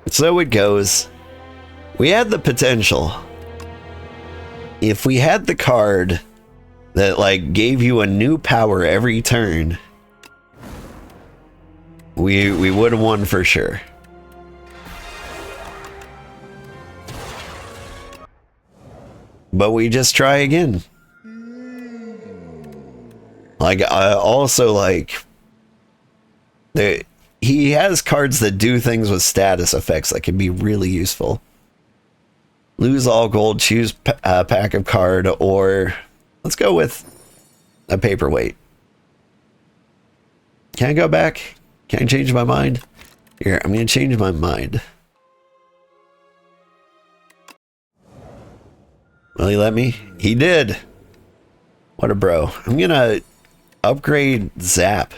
So it goes. We had the potential. If we had the card that like gave you a new power every turn, we would have won for sure. But we just try again. Like, I also like he has cards that do things with status effects that can be really useful. Lose all gold, choose a pack of card, or let's go with a paperweight. Can I go back? Can I change my mind? Here, I'm going to change my mind. Will he let me? He did. What a bro. I'm going to upgrade Zap.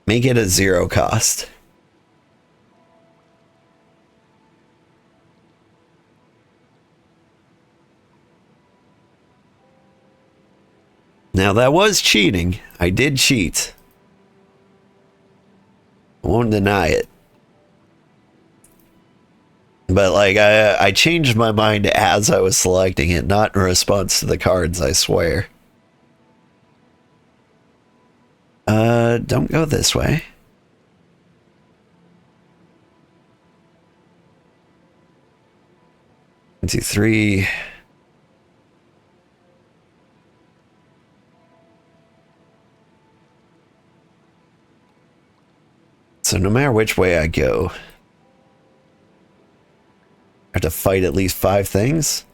Make it a 0 cost. Now that was cheating. I did cheat. I won't deny it. But like I changed my mind as I was selecting it, not in response to the cards, I swear. Don't go this way. 1, 2, 3. So no matter which way I go, I have to fight at least 5 things.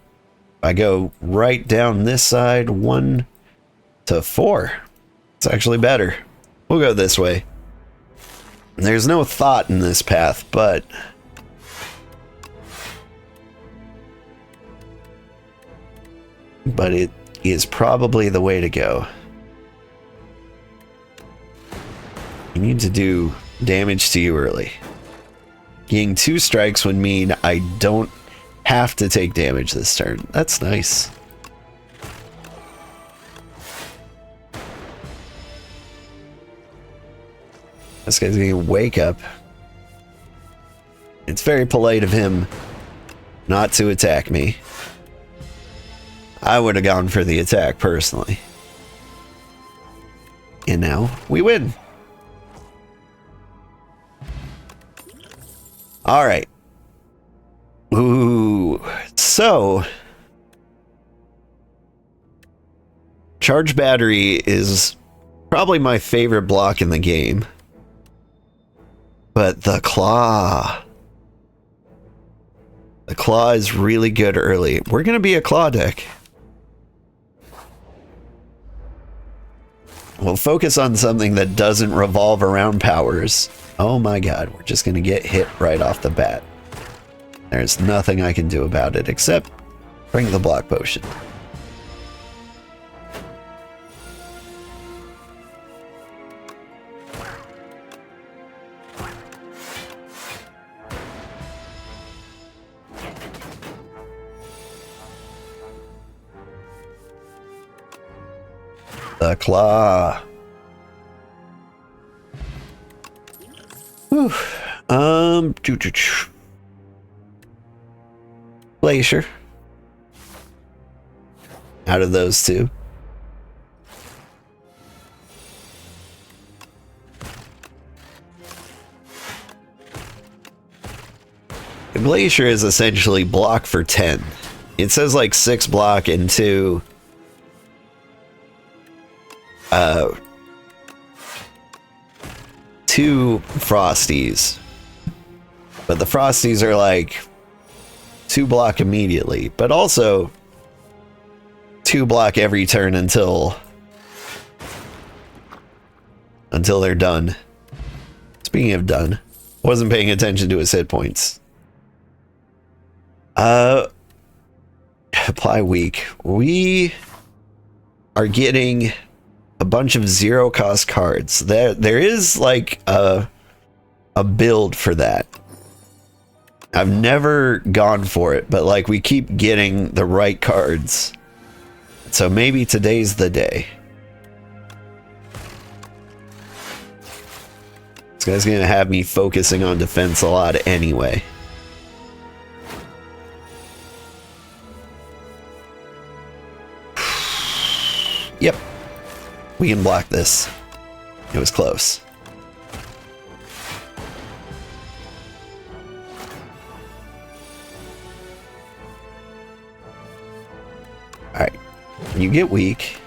I go right down this side, 1 to 4. It's actually better. We'll go this way. There's no thought in this path, but it is probably the way to go. You need to do damage to you early. Getting 2 strikes would mean I don't have to take damage this turn. That's nice. This guy's gonna wake up. It's very polite of him not to attack me. I would have gone for the attack personally. And now we win. All right. Ooh. So, charge battery is probably my favorite block in the game. But the claw. The claw is really good early. We're going to be a claw deck. We'll focus on something that doesn't revolve around powers. Oh my god, we're just going to get hit right off the bat. There's nothing I can do about it except bring the block potion. The claw. Whew. Glacier. Out of those two. The Glacier is essentially block for 10. It says like 6 block and 2 2 Frosties. But the Frosties are like 2 block immediately, but also 2 block every turn until they're done. Speaking of done, wasn't paying attention to his hit points. Apply weak. We are getting a bunch of 0 cost cards. There is like a build for that. I've never gone for it, but like we keep getting the right cards. So maybe today's the day. Let's This guy's gonna have me focusing on defense a lot anyway. Yep. We can block this. It was close. Alright. When you get weak,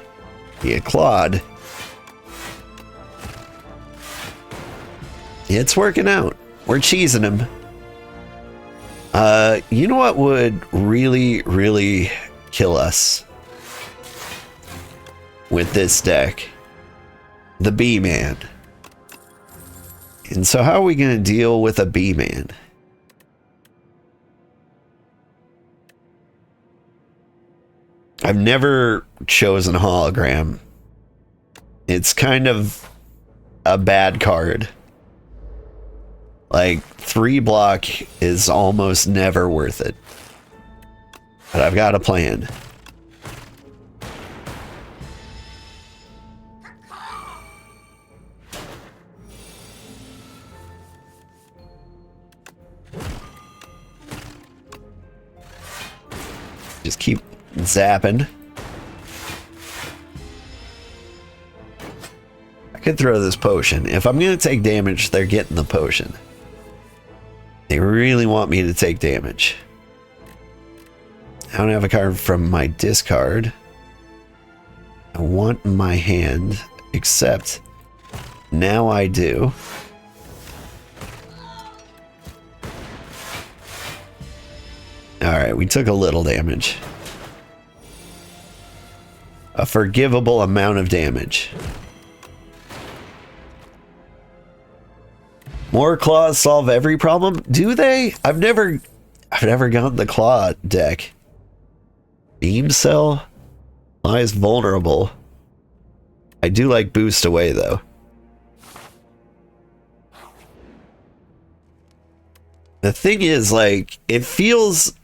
you get clawed. It's working out. We're cheesing him. You know what would really, really kill us with this deck? The B-Man. And so how are we going to deal with a B-Man? I've never chosen Hologram. It's kind of a bad card. Like, 3 block is almost never worth it. But I've got a plan. Just keep zapping. I could throw this potion. If I'm going to take damage, they're getting the potion. They really want me to take damage. I don't have a card from my discard. I want my hand, except now I do. Alright, we took a little damage. A forgivable amount of damage. More claws solve every problem? Do they? I've never gotten the claw deck. Beam cell? Claw is vulnerable. I do like boost away though. The thing is, like, it feels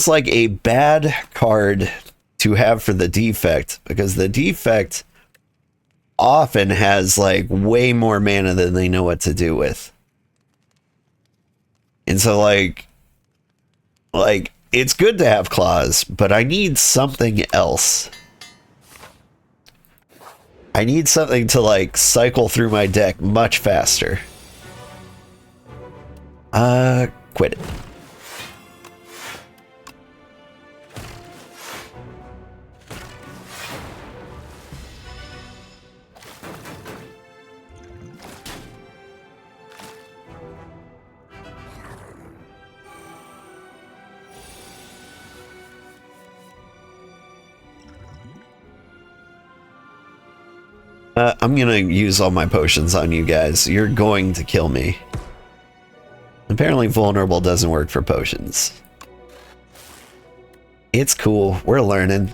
like a bad card to have for the defect, because the defect often has like way more mana than they know what to do with. And so like it's good to have claws, but I need something else. I need something to like cycle through my deck much faster. Quit it. I'm gonna use all my potions on you guys. You're going to kill me. Apparently vulnerable doesn't work for potions. It's cool. We're learning.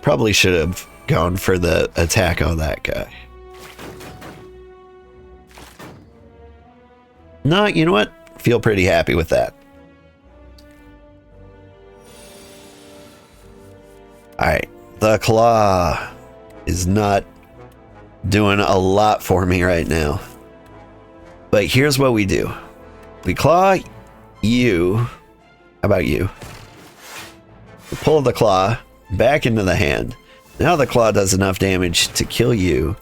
Probably should have gone for the attack on that guy. No, you know what? Feel pretty happy with that. Alright, the claw is not doing a lot for me right now. But here's what we do. We claw you. How about you? We pull the claw back into the hand. Now the claw does enough damage to kill you.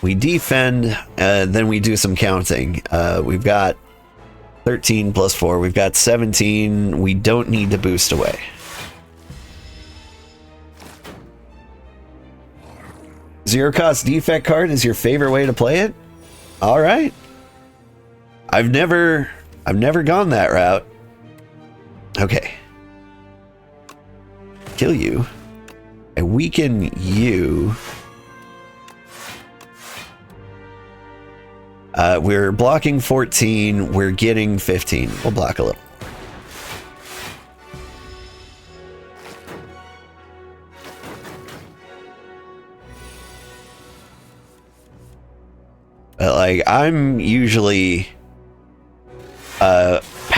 We defend, then we do some counting. We've got 13 plus 4. We've got 17. We don't need to boost away. Zero cost defect card is your favorite way to play it? All right. I've never gone that route. Okay. Kill you. I weaken you. We're blocking 14. We're getting 15. We'll block a little. Like, I'm usually power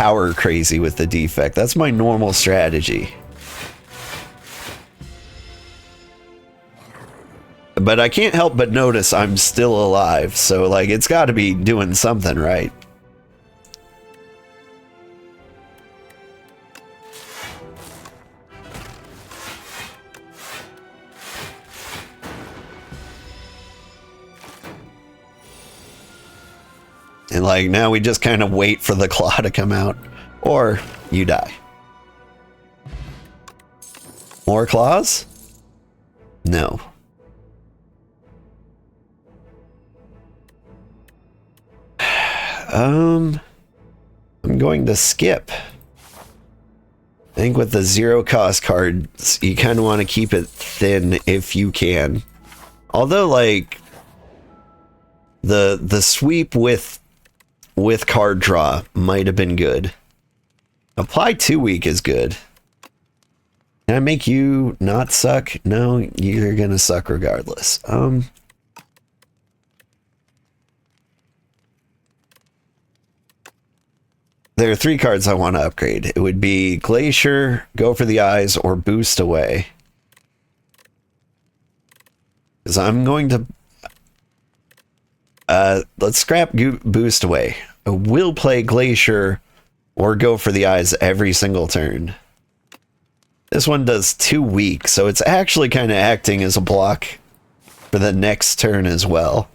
power crazy with the defect. That's my normal strategy. But I can't help but notice I'm still alive, so like it's got to be doing something right. And like now we just kind of wait for the claw to come out, or you die. More claws? No. I'm going to skip. I think with the 0 cost cards, you kind of want to keep it thin if you can. Although, like, the sweep with card draw might have been good. Apply 2 week is good. Can I make you not suck? No, you're gonna suck regardless. There are 3 cards I want to upgrade. It would be Glacier, Go for the Eyes, or Boost Away. Because I'm going to... let's scrap Boost Away. I will play Glacier or Go for the Eyes every single turn. This one does 2 weak, so it's actually kind of acting as a block for the next turn as well.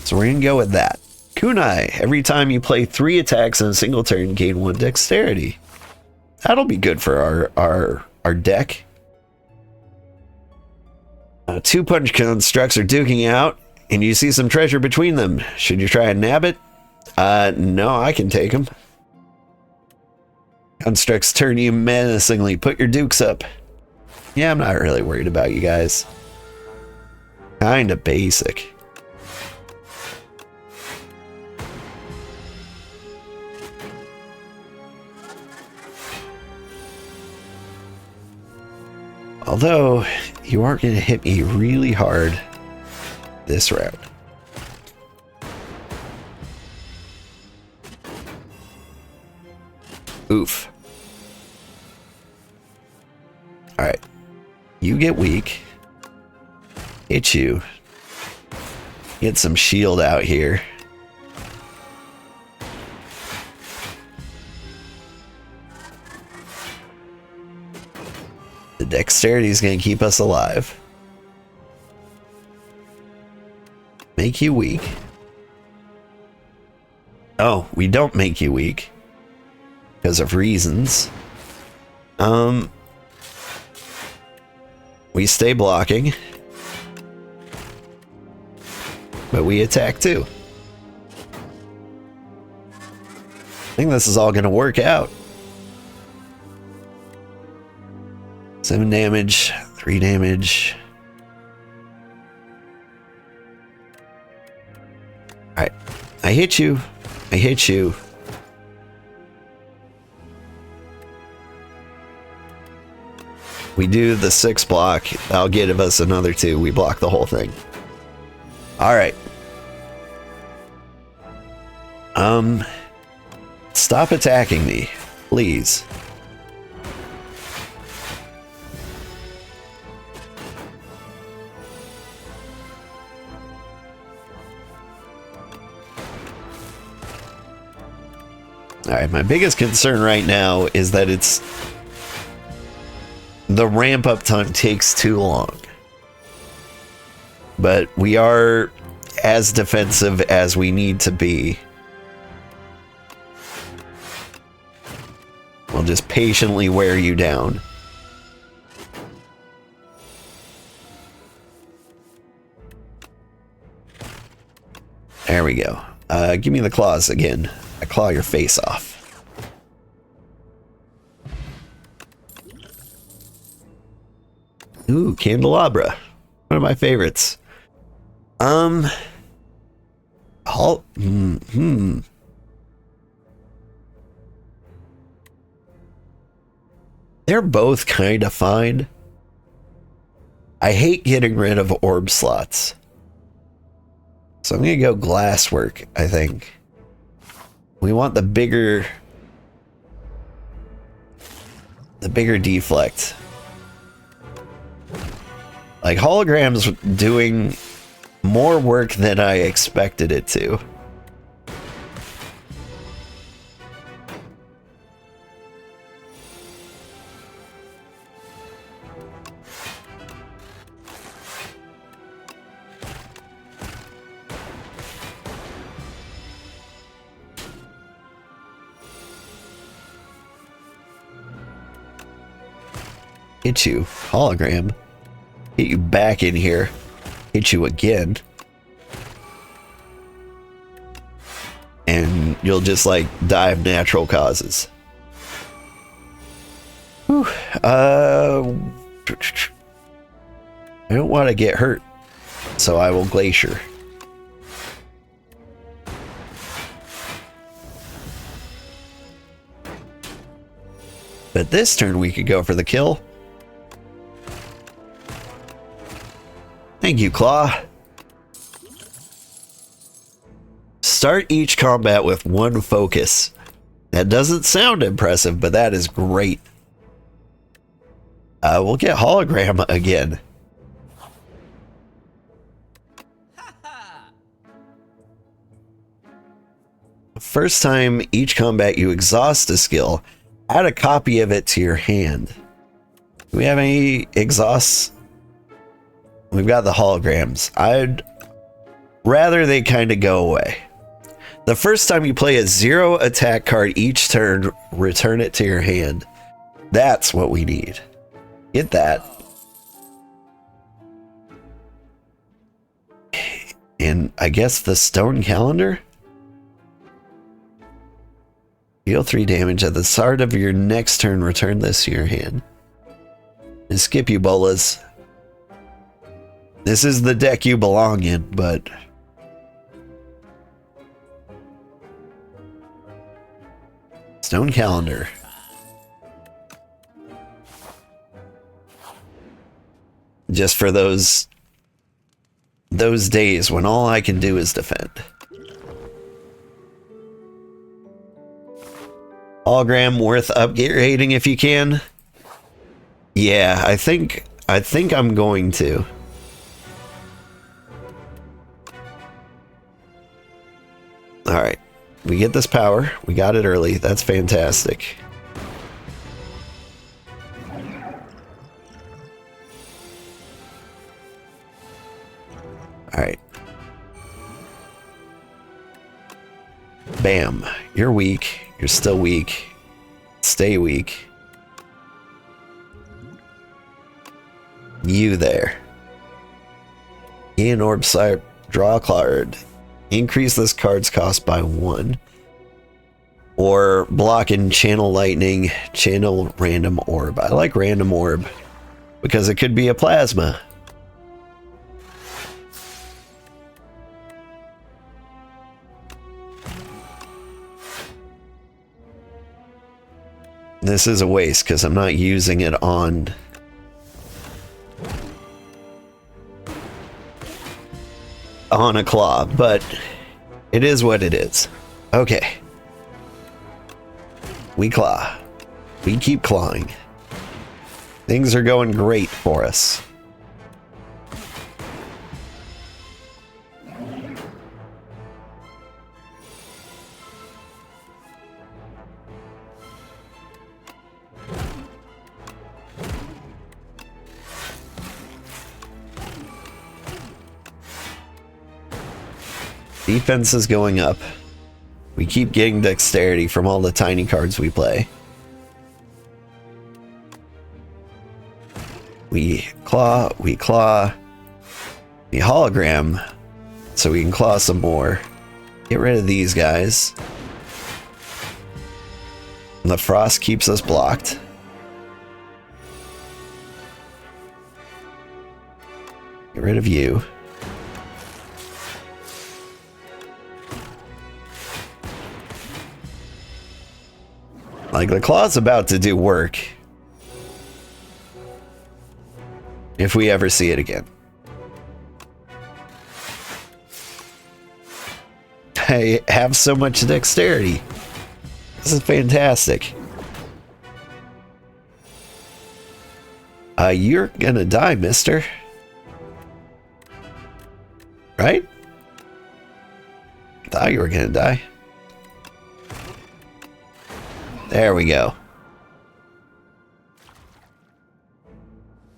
So we're going to go with that. Kunai, every time you play 3 attacks in a single turn, gain 1 dexterity. That'll be good for our deck. 2 punch constructs are duking out, and you see some treasure between them. Should you try and nab it? No, I can take them. Constructs turn you menacingly. Put your dukes up. Yeah, I'm not really worried about you guys. Kinda basic. Although, you are going to hit me really hard this round. Oof. Alright. You get weak. Hit you. Get some shield out here. The dexterity is going to keep us alive. Make you weak. Oh, we don't make you weak. Because of reasons. We stay blocking. But we attack too. I think this is all going to work out. 7 damage, 3 damage. Alright. I hit you. I hit you. We do the 6 block. That'll give us another 2. We block the whole thing. Alright. Stop attacking me, please. Alright, my biggest concern right now is that the ramp up time takes too long. But we are as defensive as we need to be. We'll just patiently wear you down. There we go. Give me the claws again. I claw your face off. Ooh, candelabra. One of my favorites. They're both kind of fine. I hate getting rid of orb slots. So I'm going to go glasswork, I think. We want the bigger deflect. Like, hologram's doing more work than I expected it to. Hit you, hologram. Hit you back in here. Hit you again. And you'll just like die of natural causes. Whew. I don't want to get hurt, so I will glacier. But this turn we could go for the kill. Thank you, Claw. Start each combat with one focus. That doesn't sound impressive, but that is great. We'll get hologram again. First time each combat you exhaust a skill, add a copy of it to your hand. Do we have any exhausts? We've got the holograms. I'd rather they kind of go away. The first time you play a 0 attack card each turn, return it to your hand. That's what we need. Get that. And I guess the stone calendar? Deal 3 damage at the start of your next turn, return this to your hand. And skip you, bolas. This is the deck you belong in, but... Stone calendar. Just for those days when all I can do is defend. Hologram worth upgrading if you can. Yeah, I think I'm going to. Alright, we get this power. We got it early. That's fantastic. Alright. Bam. You're weak. You're still weak. Stay weak. You there. Gain orb sight. Draw a card. Increase this card's cost by 1. Or block and channel lightning, channel random orb. I like random orb because it could be a plasma. This is a waste because I'm not using it on a claw, but it is what it is. Okay. We claw. We keep clawing. Things are going great for us. Defense is going up. We keep getting dexterity from all the tiny cards we play. We claw, we hologram, so we can claw some more. Get rid of these guys. And the frost keeps us blocked. Get rid of you. Like, the claw's about to do work. If we ever see it again. I have so much dexterity. This is fantastic. You're gonna die, mister. Right? Thought you were gonna die. There we go.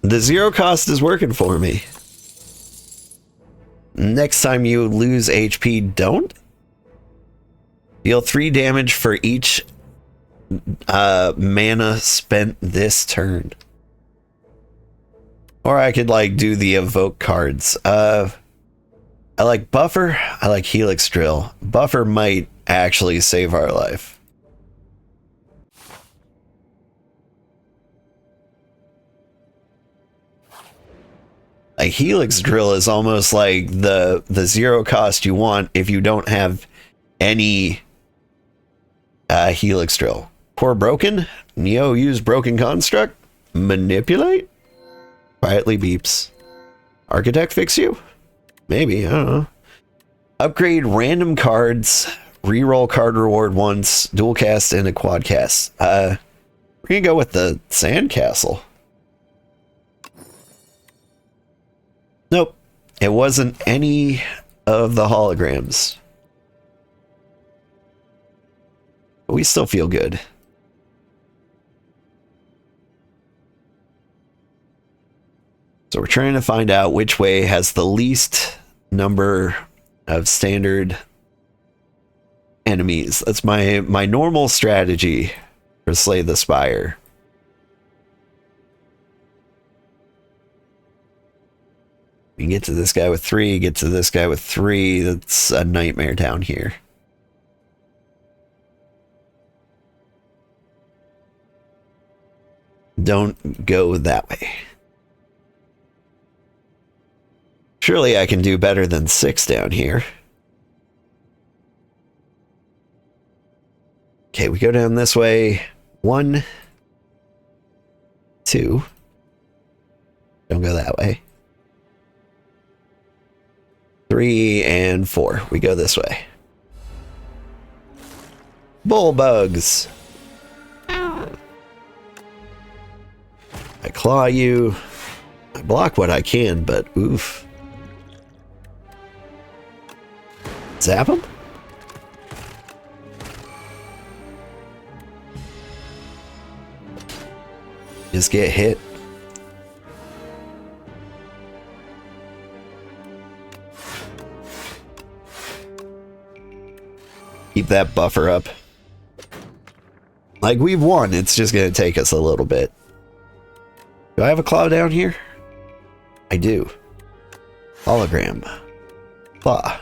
The zero cost is working for me. Next time you lose HP, don't. Deal 3 damage for each mana spent this turn. Or I could like do the evoke cards. I like Buffer. I like Helix Drill. Buffer might actually save our life. A Helix Drill is almost like the zero cost you want if you don't have any Helix Drill. Core Broken. Neo use Broken Construct. Manipulate. Quietly beeps. Architect fix you? Maybe, I don't know. Upgrade random cards. Reroll card reward once. Dual cast and a quad cast. We're gonna go with the Sandcastle. Nope. It wasn't any of the holograms. But we still feel good. So we're trying to find out which way has the least number of standard enemies. That's my normal strategy for Slay the Spire. You get to this guy with 3, get to this guy with 3. That's a nightmare down here. Don't go that way. Surely I can do better than 6 down here. Okay, we go down this way. 1, 2. Don't go that way. 3 and 4. We go this way. Bull bugs. I claw you. I block what I can, but oof. Zap him? Just get hit. Keep that buffer up. Like, we've won. It's just going to take us a little bit. Do I have a claw down here? I do. Hologram. Claw.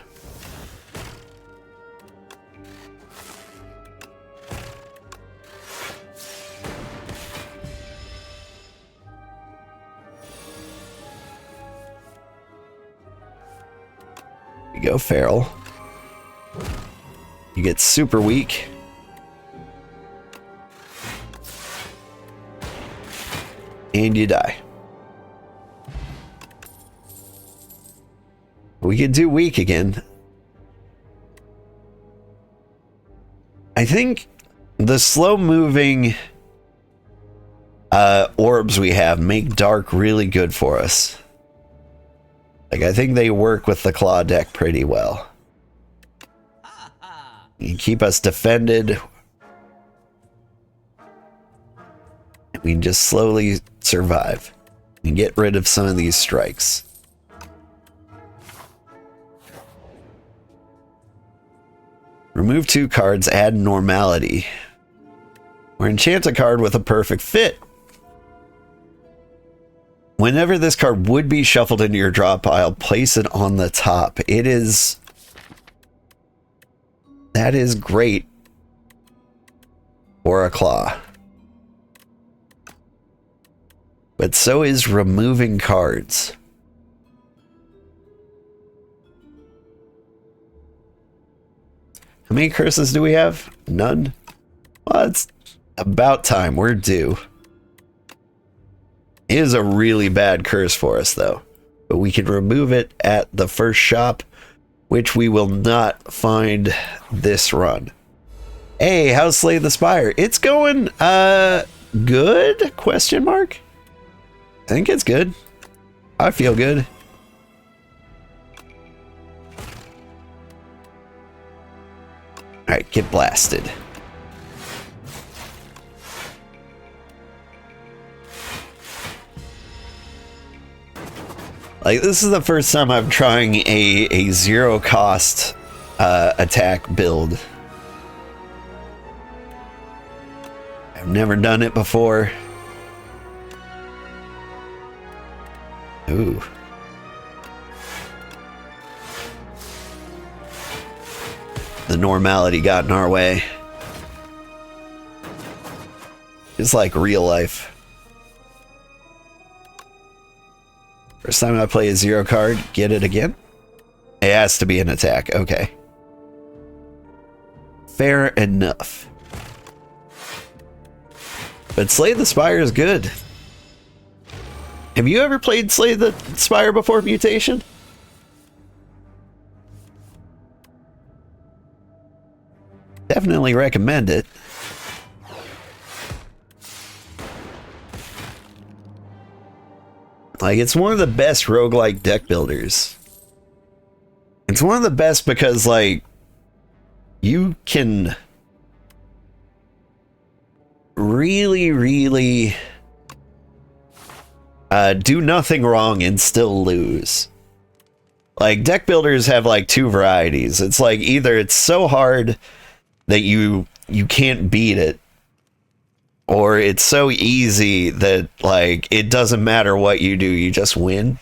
We go feral. You get super weak. And you die. We could do weak again. I think the slow moving orbs we have make dark really good for us. Like, I think they work with the claw deck pretty well. You keep us defended. We can just slowly survive and get rid of some of these strikes. Remove 2 cards, add normality. Or enchant a card with a perfect fit. Whenever this card would be shuffled into your draw pile, place it on the top. It is... That is great for a claw. But so is removing cards. How many curses do we have? None? Well, it's about time. We're due. It is a really bad curse for us, though. But we can remove it at the first shop, which we will not find this run. Hey, how's Slay the Spire? It's going, good? Question mark? I think it's good. I feel good. Alright, get blasted. Like, this is the first time I'm trying a zero cost attack build. I've never done it before. Ooh. The normality got in our way. It's like real life. First time I play a zero card, get it again? It has to be an attack, okay. Fair enough. But Slay the Spire is good. Have you ever played Slay the Spire before mutation? Definitely recommend it. Like, it's one of the best roguelike deck builders. It's one of the best because, like, you can really do nothing wrong and still lose. Like, deck builders have, like, two varieties. It's like, either it's so hard that you can't beat it, or it's so easy that, like, it doesn't matter what you do, you just win.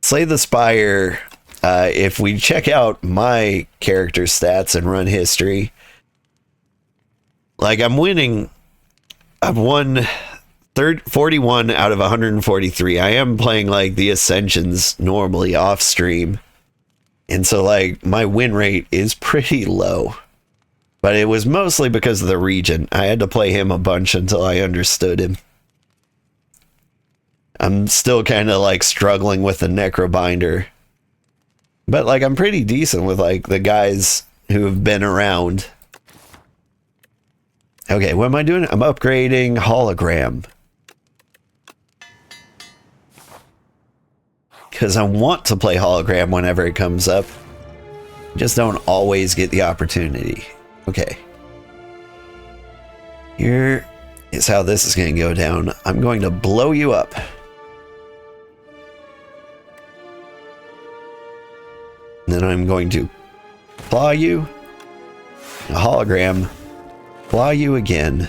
Slay the Spire, if we check out my character stats and run history, like, I'm winning. I've won 41 out of 143. I am playing, like, the Ascensions normally off stream, and so, like, my win rate is pretty low. But it was mostly because of the region. I had to play him a bunch until I understood him. I'm still kind of, like, struggling with the Necrobinder. But, like, I'm pretty decent with, like, the guys who have been around. Okay, what am I doing? I'm upgrading Hologram. Because I want to play Hologram whenever it comes up. Just don't always get the opportunity. Okay. Here is how this is going to go down. I'm going to blow you up. And then I'm going to claw you. A hologram. Claw you again.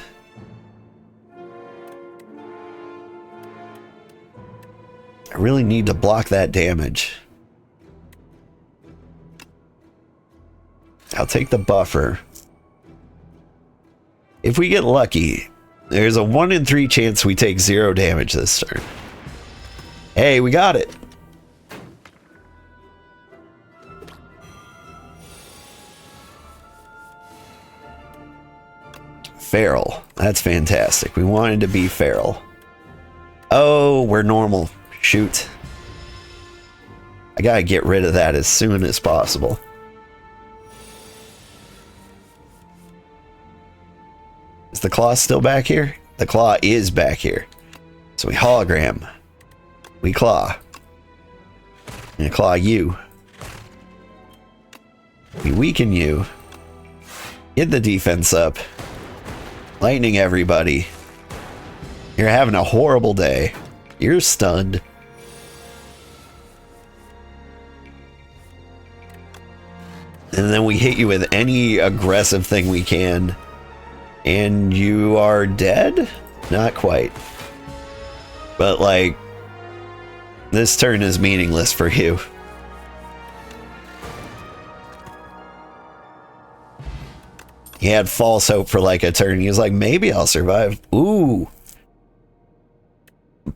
I really need to block that damage. I'll take the buffer. If we get lucky, there's a 1 in 3 chance we take 0 damage this turn. Hey, we got it. Feral. That's fantastic. We wanted to be feral. Oh, we're normal. Shoot. I gotta get rid of that as soon as possible. Is the claw still back here? The claw is back here. So we hologram. We claw. And claw you. We weaken you. Get the defense up. Lightning everybody. You're having a horrible day. You're stunned. And then we hit you with any aggressive thing we can. And you are dead? Not quite. But, like, this turn is meaningless for you. He had false hope for, like, a turn. He was like, maybe I'll survive. Ooh.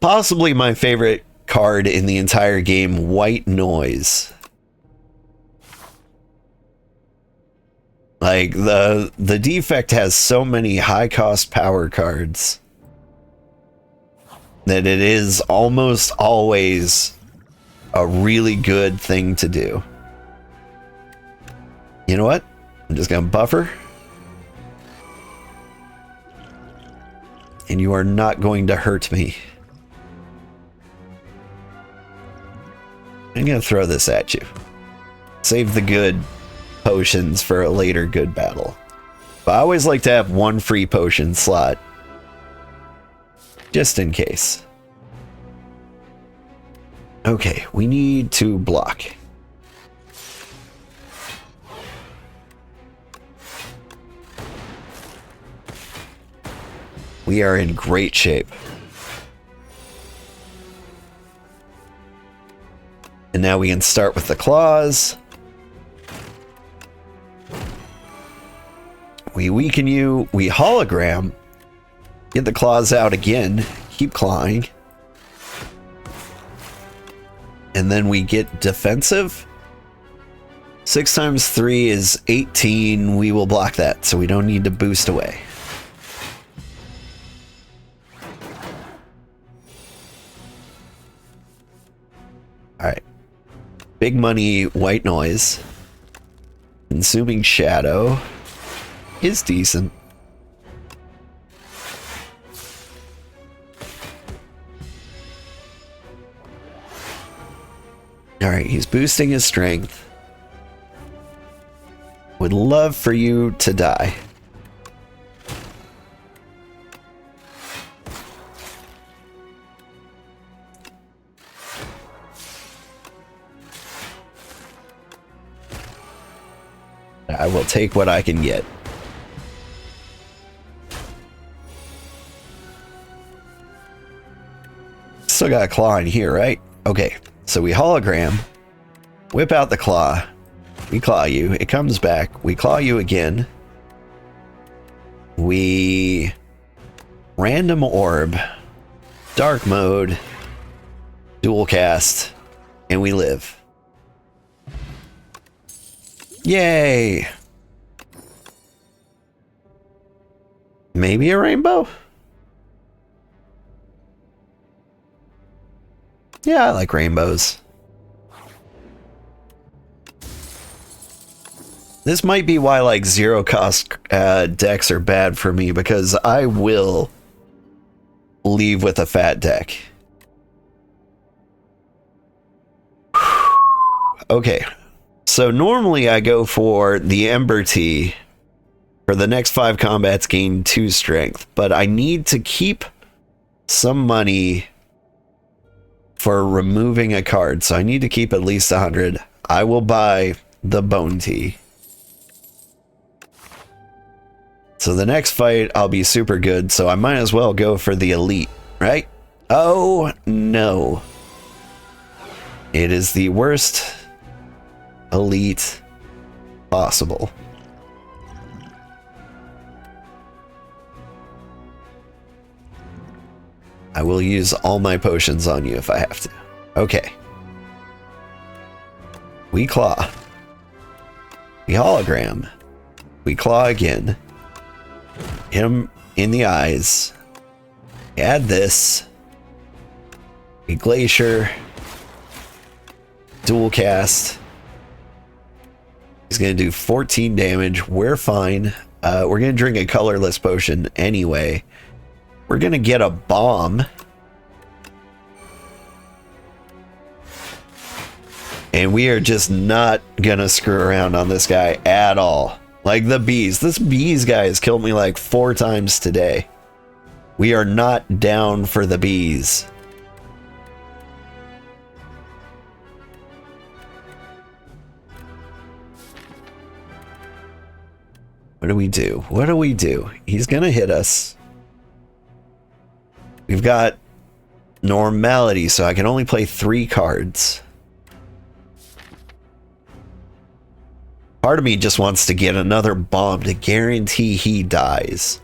Possibly my favorite card in the entire game, White Noise. Like, the Defect has so many high-cost power cards that it is almost always a really good thing to do. You know what? I'm just gonna buffer. And you are not going to hurt me. I'm gonna throw this at you. Save the good potions for a later good battle. But I always like to have one free potion slot. Just in case. Okay, we need to block. We are in great shape. And now we can start with the claws. We weaken you. We hologram. Get the claws out again. Keep clawing. And then we get defensive. 6 times 3 is 18. We will block that, so we don't need to boost away. Alright. Big money, white noise. Consuming shadow is decent. Alright, he's boosting his strength. Would love for you to die. I will take what I can get. Still got a claw in here, right? Okay, so we hologram, whip out the claw, we claw you, it comes back, we claw you again, we random orb, dark mode, dual cast, and we live. Yay! Maybe a rainbow? Yeah, I like rainbows. This might be why like zero cost decks are bad for me, because I will leave with a fat deck. Okay. So normally I go for the Ember Tea. For the next 5 combats, gain 2 strength. But I need to keep some money for removing a card. So I need to keep at least 100. I will buy the Bone Tea. So the next fight, I'll be super good. So I might as well go for the Elite, right? Oh, no. It is the worst Elite possible. I will use all my potions on you if I have to. Okay. We claw. We hologram. We claw again. Hit him in the eyes. Add this. We glacier. Dual cast. He's going to do 14 damage. We're fine. We're going to drink a colorless potion anyway. We're going to get a bomb. And we are just not going to screw around on this guy at all. Like the bees. This bees guy has killed me like 4 times today. We are not down for the bees. What do we do? What do we do? He's gonna hit us. We've got normality, so I can only play 3 cards. Part of me just wants to get another bomb to guarantee he dies.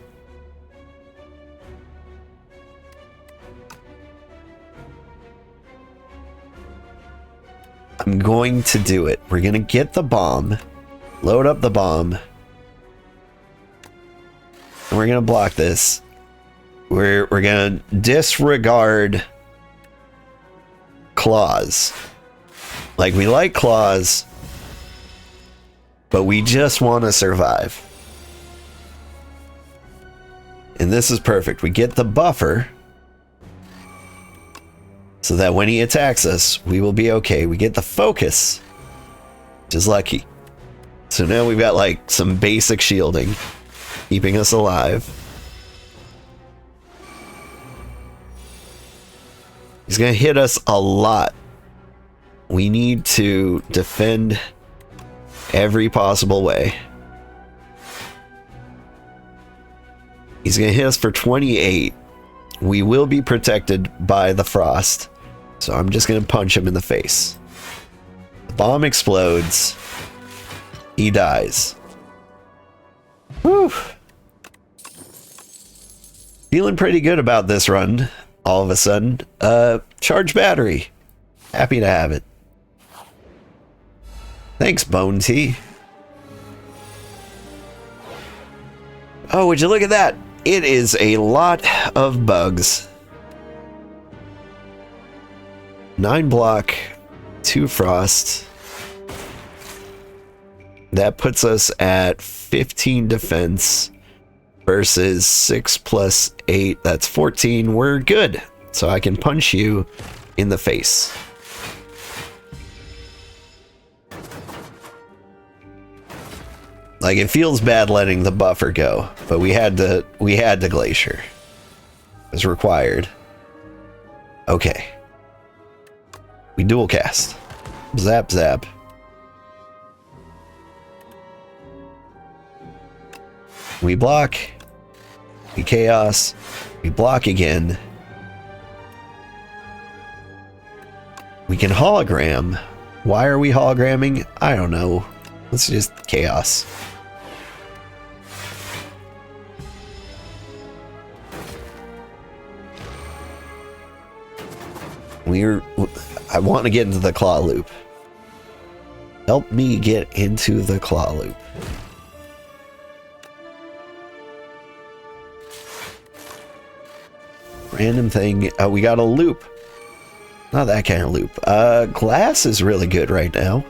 I'm going to do it. We're gonna get the bomb, load up the bomb, and we're gonna block this. We're gonna disregard claws. Like, we like claws, but we just want to survive. And this is perfect. We get the buffer so that when he attacks us, we will be okay. We get the focus, which is lucky. So now we've got like some basic shielding, keeping us alive. He's gonna hit us a lot. We need to defend every possible way. He's gonna hit us for 28. We will be protected by the frost, so I'm just gonna punch him in the face. The bomb explodes. He dies. Whew. Feeling pretty good about this run. All of a sudden, charged battery. Happy to have it. Thanks, Bone Tea. Oh, would you look at that? It is a lot of bugs. 9 block, 2 frost. That puts us at 15 defense versus 6 plus 8. That's 14. We're good. So I can punch you in the face. Like, it feels bad letting the buffer go, but we had to glacier. It was required. Okay. We dual cast. Zap zap. We block. We chaos. We block again. We can hologram. Why are we hologramming? I don't know. Let's just chaos. I want to get into the claw loop. Help me get into the claw loop. Random thing. We got a loop. Not that kind of loop. Glass is really good right now.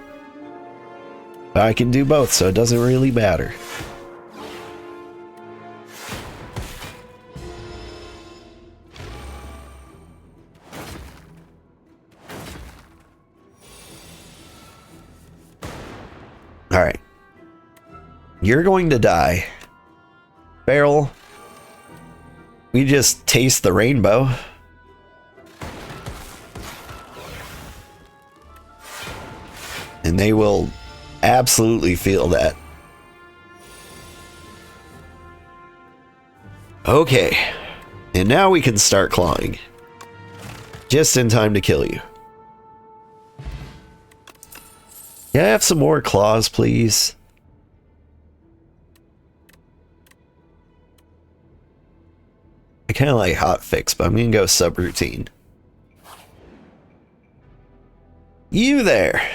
I can do both, so it doesn't really matter. Alright. You're going to die. Barrel. We just taste the rainbow. And they will absolutely feel that. Okay. And now we can start clawing. Just in time to kill you. Can I have some more claws, please? I kind of like hotfix, but I'm going to go subroutine. You there.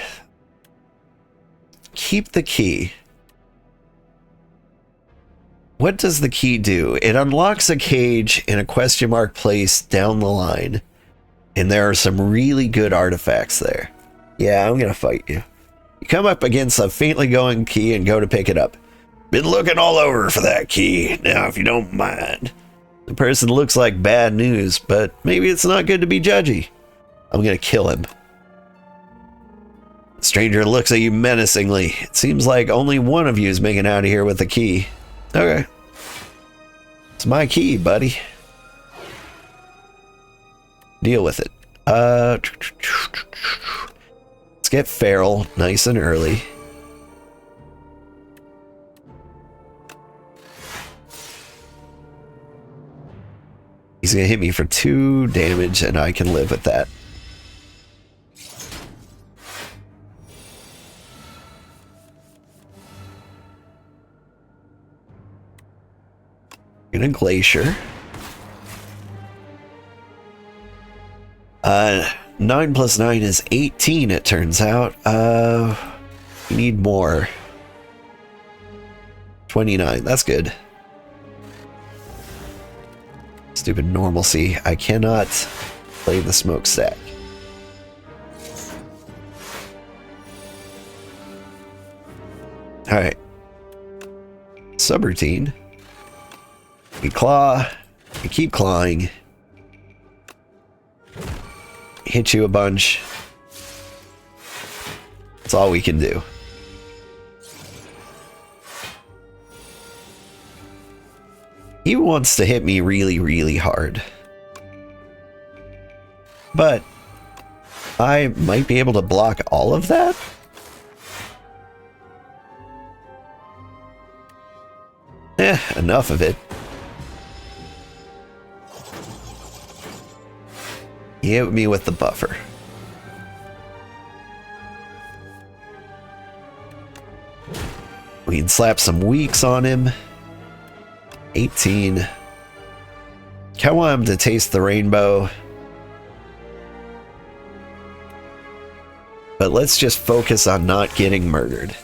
Keep the key. What does the key do? It unlocks a cage in a question mark place down the line. And there are some really good artifacts there. Yeah, I'm going to fight you. You come up against a faintly glowing key and go to pick it up. Been looking all over for that key. Now, if you don't mind. The person looks like bad news, but maybe it's not good to be judgy. I'm going to kill him. The stranger looks at you menacingly. It seems like only one of you is making out of here with the key. Okay. It's my key, buddy. Deal with it. Let's get feral nice and early. He's gonna hit me for 2 damage, and I can live with that. Gonna glacier. 9 plus 9 is 18, it turns out. We need more. 29, that's good. Stupid normalcy. I cannot play the smokestack. Alright. Subroutine. We claw. We keep clawing. Hit you a bunch. That's all we can do. He wants to hit me really, really hard. But I might be able to block all of that? Enough of it. He hit me with the buffer. We can slap some weaks on him. 18. Kinda want him to taste the rainbow. But let's just focus on not getting murdered.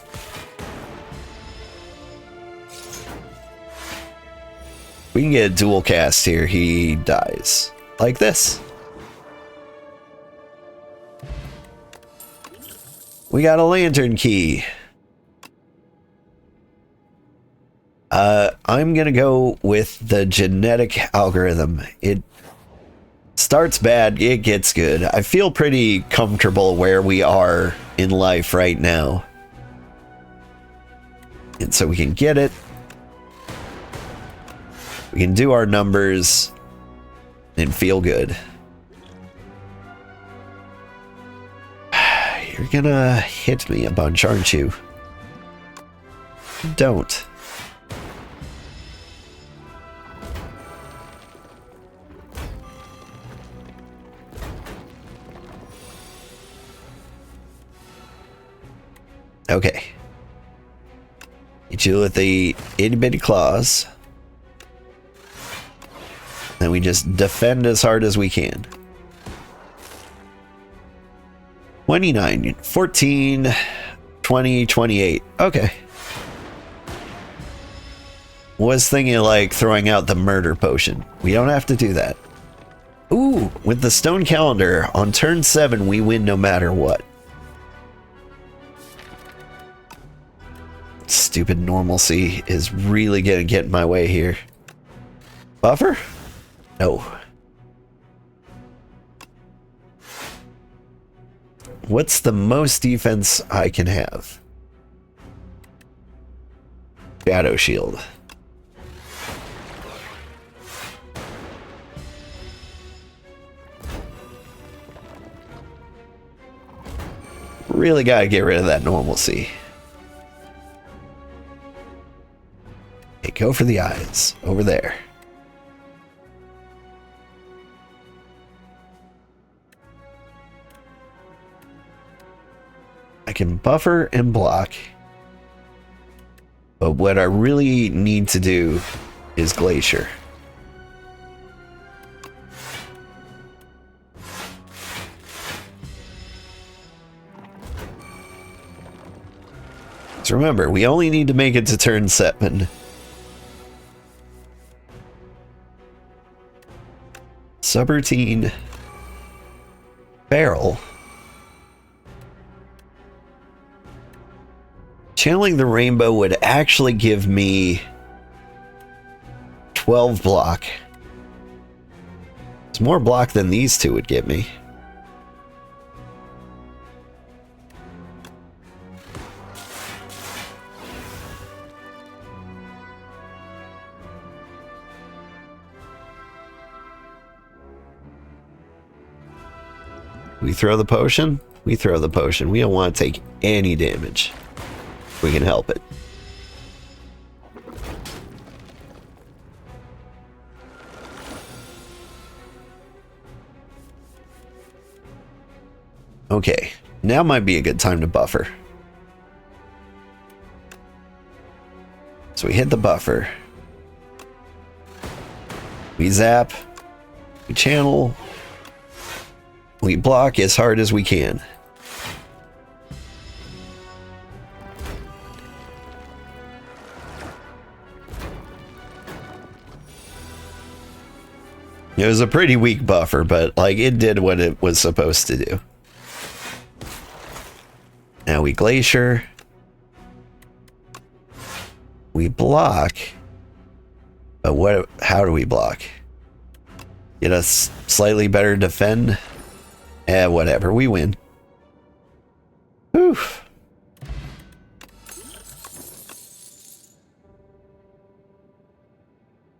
We can get a dual cast here. He dies. Like this. We got a lantern key. I'm gonna go with the genetic algorithm. It starts bad, it gets good. I feel pretty comfortable where we are in life right now. And so we can get it. We can do our numbers and feel good. You're gonna hit me a bunch, aren't you? Don't. Okay. Hit you with the itty bitty claws. And we just defend as hard as we can. 29, 14, 20, 28. Okay. Was thinking like throwing out the murder potion. We don't have to do that. Ooh, with the stone calendar, on turn 7, we win no matter what. Stupid normalcy is really gonna get in my way here. Buffer? No. What's the most defense I can have? Shadow Shield. Really gotta get rid of that normalcy. Hey, go for the eyes. Over there. I can buffer and block. But what I really need to do is Glacier. So remember, we only need to make it to turn 7. Subroutine. Barrel. Channeling the rainbow would actually give me 12 block. It's more block than these two would give me. We throw the potion? We throw the potion. We don't want to take any damage. We can help it. Okay, now might be a good time to buffer. So we hit the buffer. We zap. We channel. We block as hard as we can. It was a pretty weak buffer, but like it did what it was supposed to do. Now we Glacier. We block. But what? How do we block? Get us slightly better defend? Whatever. We win. Whew.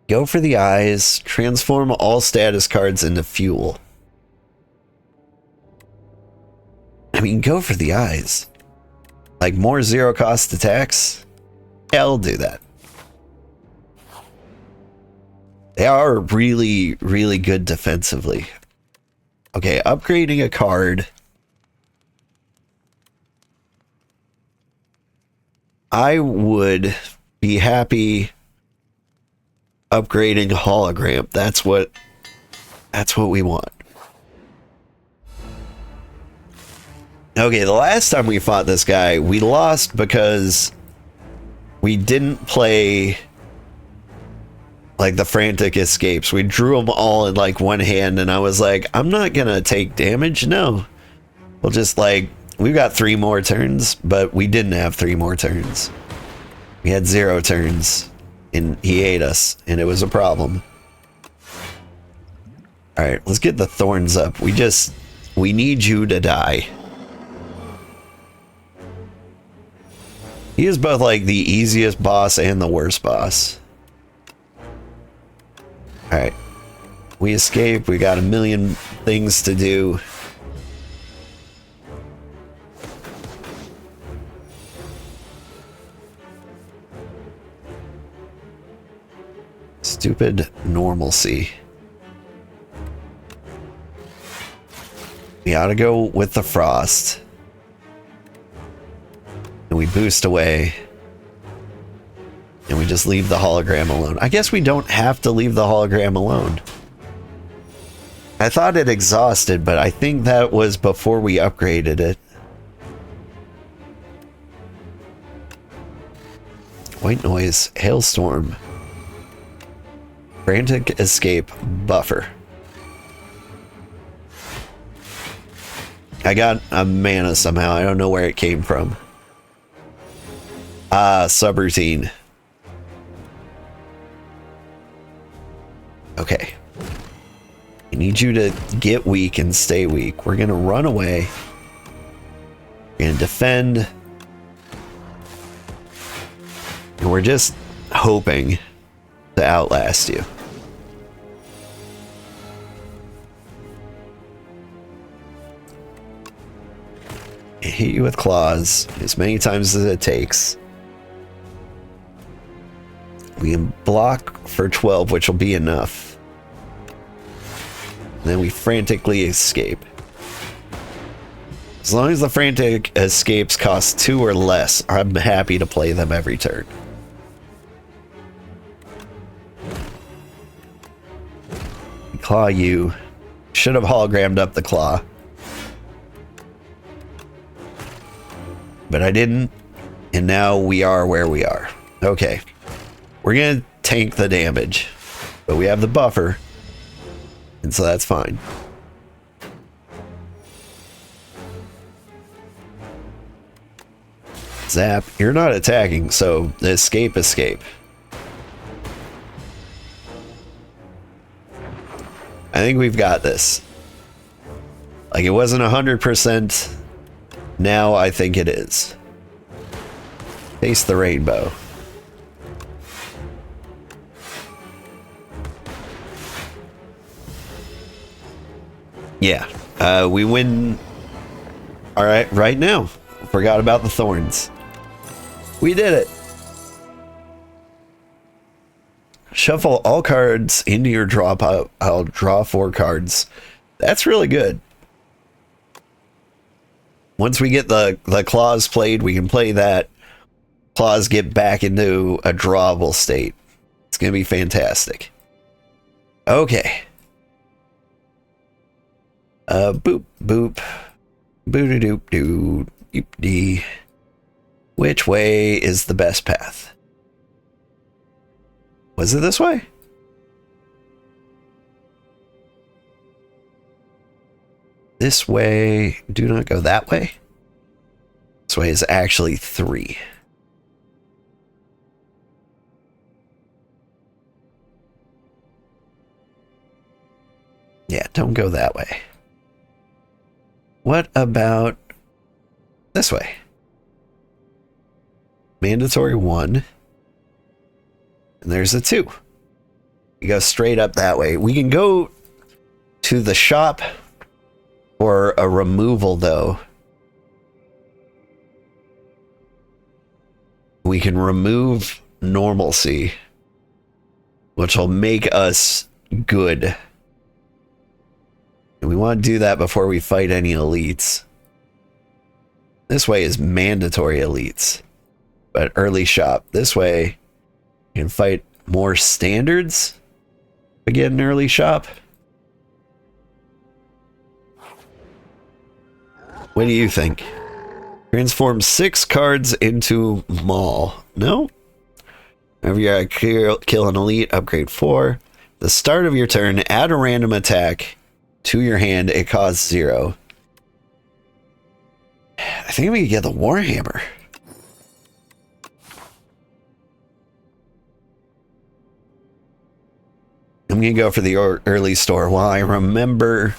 Go for the eyes. Transform all status cards into fuel. I mean, go for the eyes. Like more zero cost attacks? Yeah, I'll do that. They are really, really good defensively. Okay, upgrading a card. I would be happy upgrading hologram. That's what we want. Okay, the last time we fought this guy, we lost because we didn't play like the frantic escapes. We drew them all in like one hand, and I was like, I'm not gonna take damage. No, we'll just like, we've got 3 more turns, but we didn't have 3 more turns. We had 0 turns, and he ate us, and it was a problem. All right, let's get the thorns up. We need you to die. He is both like the easiest boss and the worst boss. Alright. We escape. We got a million things to do. Stupid normalcy. We ought to go with the frost. And we boost away. And we just leave the hologram alone. I guess we don't have to leave the hologram alone. I thought it exhausted, but I think that was before we upgraded it. White noise, hailstorm. Frantic escape, buffer. I got a mana somehow. I don't know where it came from. Subroutine. Okay. I need you to get weak and stay weak. We're gonna run away. We're gonna defend. And we're just hoping to outlast you. I hit you with claws as many times as it takes. We can block for 12, which will be enough. And then we frantically escape. As long as the frantic escapes cost 2 or less, I'm happy to play them every turn. Claw you. Should have hologrammed up the claw. But I didn't, and now we are where we are. Okay. We're gonna tank the damage, but we have the buffer, and so that's fine. Zap, you're not attacking, so escape. I think we've got this. Like, it wasn't 100%. Now I think it is. Face the rainbow. Yeah, we win. All right, right now. Forgot about the thorns. We did it. Shuffle all cards into your draw pile. I'll draw 4 cards. That's really good. Once we get the claws played, we can play that. Claws get back into a drawable state. It's going to be fantastic. Okay. Boop, boop. Boo-doo-doop-doo. Doop-dee. Which way is the best path? Was it this way? This way. Do not go that way. This way is actually 3. don't go that way. What about this way? Mandatory 1. And there's a 2. We go straight up that way. We can go to the shop for a removal, though. We can remove normalcy, which will make us good. And we want to do that before we fight any elites. This way is mandatory elites, but early shop. This way you can fight more standards. Again, early shop. What do you think? Transform 6 cards into Maul. No? Whenever you kill an elite, upgrade 4. The start of your turn, add a random attack to your hand. It costs 0. I think we could get the Warhammer. I'm going to go for the early store. While I remember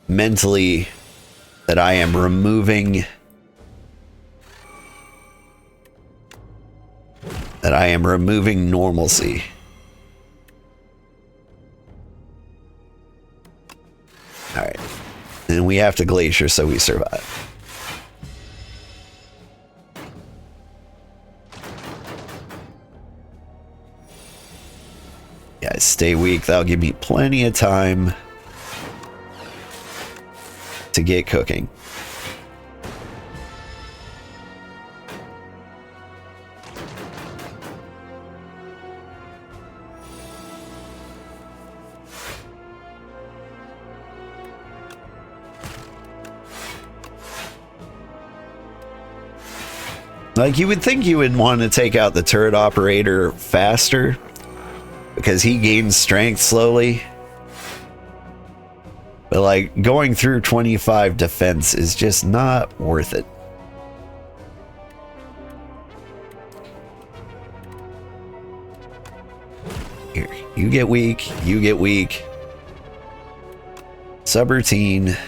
mentally that I am removing... normalcy. Alright. And we have to glacier so we survive. Guys, stay weak. That'll give me plenty of time to get cooking. Like, you would think you would want to take out the turret operator faster because he gains strength slowly. But, like, going through 25 defense is just not worth it. Here, you get weak, you get weak. Subroutine.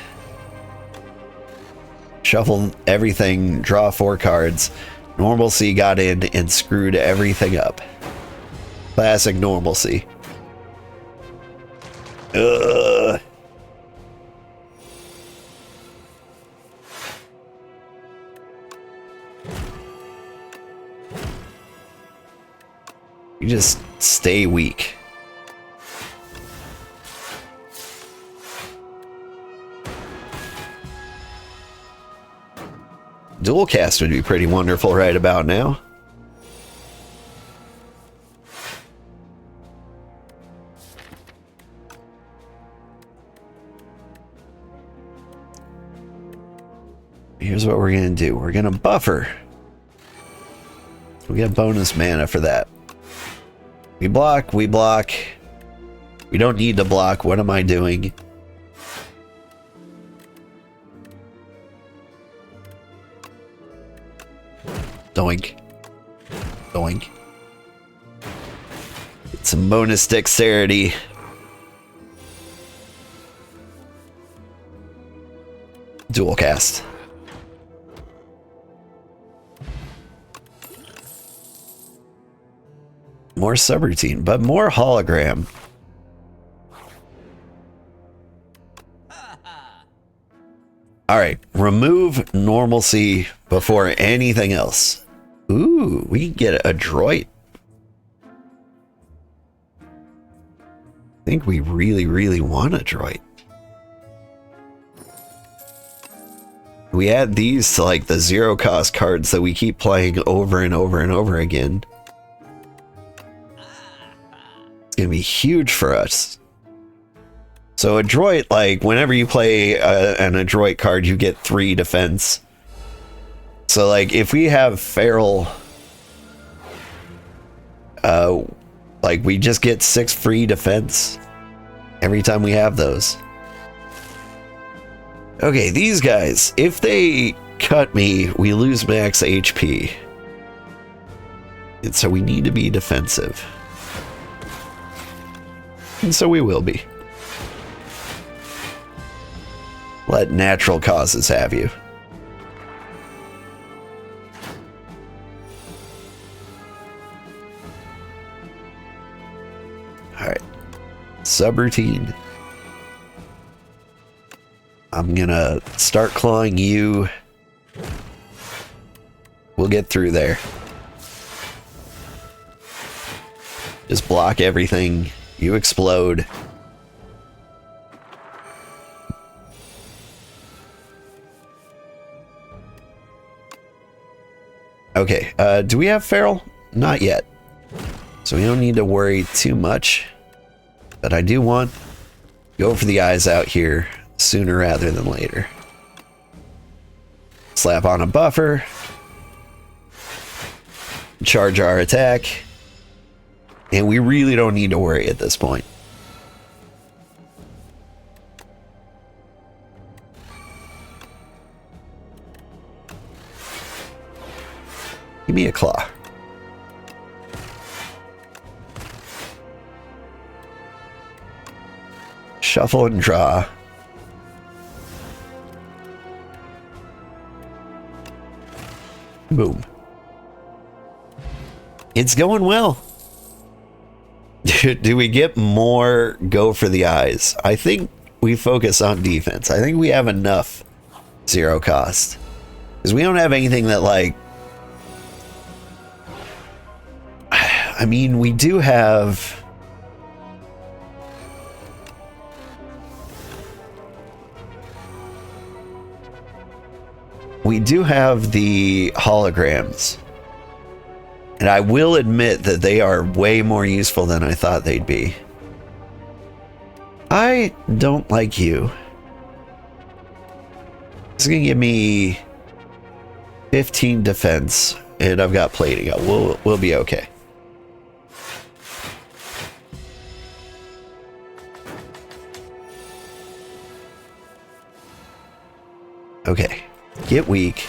Shuffle everything, draw 4 cards. Normalcy got in and screwed everything up. Classic normalcy. Ugh. You just stay weak. Dual cast would be pretty wonderful right about now. Here's what we're going to do. We're going to buffer. We get bonus mana for that. We block, we block. We don't need to block. What am I doing? Doink. Doink. Get some bonus dexterity. Dual cast. More subroutine, but more hologram. Alright, remove normalcy before anything else. Ooh, we can get a droid. I think we really, really want a droid. We add these to like the 0 cost cards that we keep playing over and over and over again. It's gonna be huge for us. So a droid, like whenever you play an adroit card, you get 3 defense. So like if we have feral, like we just get 6 free defense every time we have those. Okay, these guys, if they cut me, we lose max HP. And so we need to be defensive. And so we will be. Let natural causes have you. Alright. Subroutine. I'm gonna start clawing you. We'll get through there. Just block everything. You explode. Okay, do we have Feral? Not yet. So we don't need to worry too much. But I do want to go for the eyes out here sooner rather than later. Slap on a buffer. Charge our attack. And we really don't need to worry at this point. Give me a claw. Shuffle and draw. Boom. It's going well. Do we get more go for the eyes? I think we focus on defense. I think we have enough zero cost. Because we don't have anything that, like... I mean, we do have... We do have the holograms. And I will admit that they are way more useful than I thought they'd be. I don't like you. It's gonna give me 15 defense, and I've got plating. We'll be okay. Okay, get weak.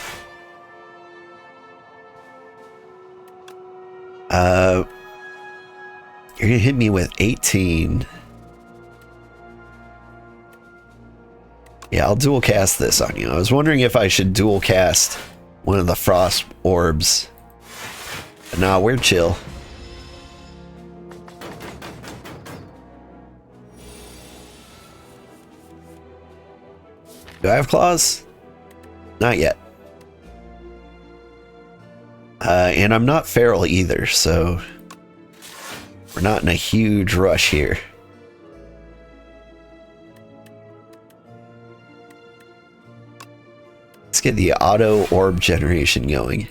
You're gonna hit me with 18. Yeah, I'll dual cast this on you. I was wondering if I should dual cast one of the frost orbs. But nah, we're chill. Do I have claws? Not yet. And I'm not feral either, so we're not in a huge rush here. Let's get the auto orb generation going.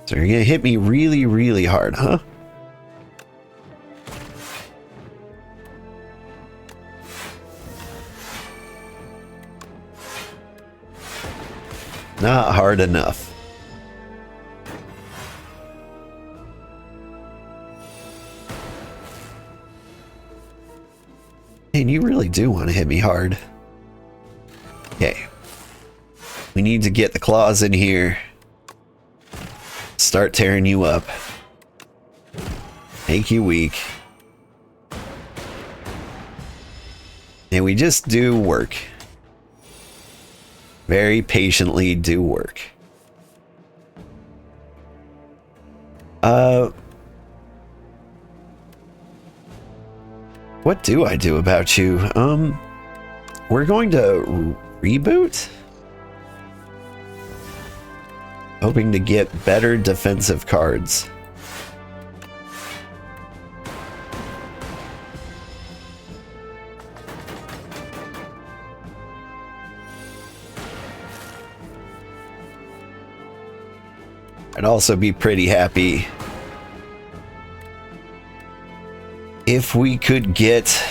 So you're gonna hit me really, really hard, huh? Not hard enough. And you really do want to hit me hard. Okay. We need to get the claws in here. Start tearing you up. Make you weak. And we just do work. Very patiently do work. What do I do about you? We're going to reboot? Hoping to get better defensive cards. I'd also be pretty happy if we could get...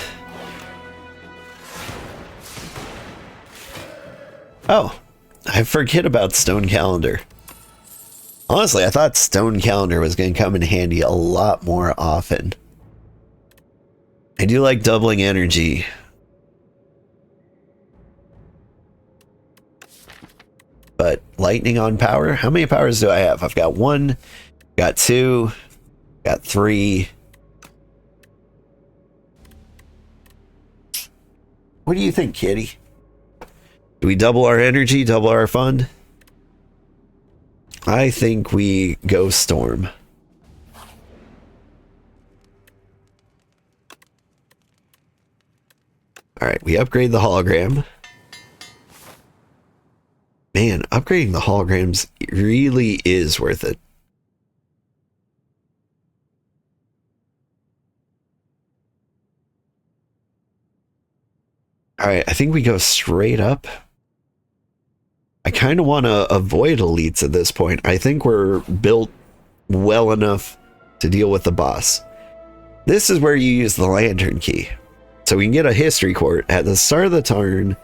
Oh, I forget about Stone Calendar. Honestly, I thought Stone Calendar was going to come in handy a lot more often. I do like doubling energy. But lightning on power? How many powers do I have? I've got 1, got 2, Got 3. What do you think, kitty? Do we double our energy, double our fun? I think we go storm. Alright, we upgrade the hologram. Man, upgrading the holograms really is worth it. Alright, I think we go straight up. I kind of want to avoid elites at this point. I think we're built well enough to deal with the boss. This is where you use the lantern key. So we can get a history court. At the start of the turn,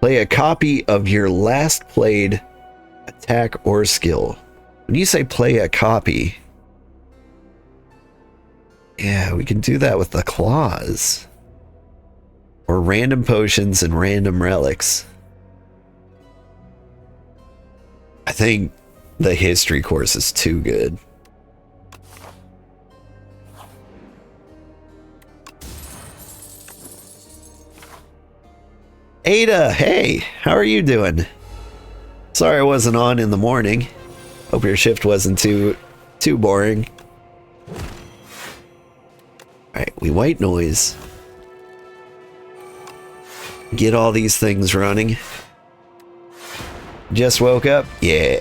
play a copy of your last played attack or skill. When you say play a copy, yeah, we can do that with the claws. Or random potions and random relics. I think the history course is too good. Ada, hey, how are you doing? Sorry I wasn't on in the morning. Hope your shift wasn't too boring. Alright, we white noise. Get all these things running. Just woke up? Yeah.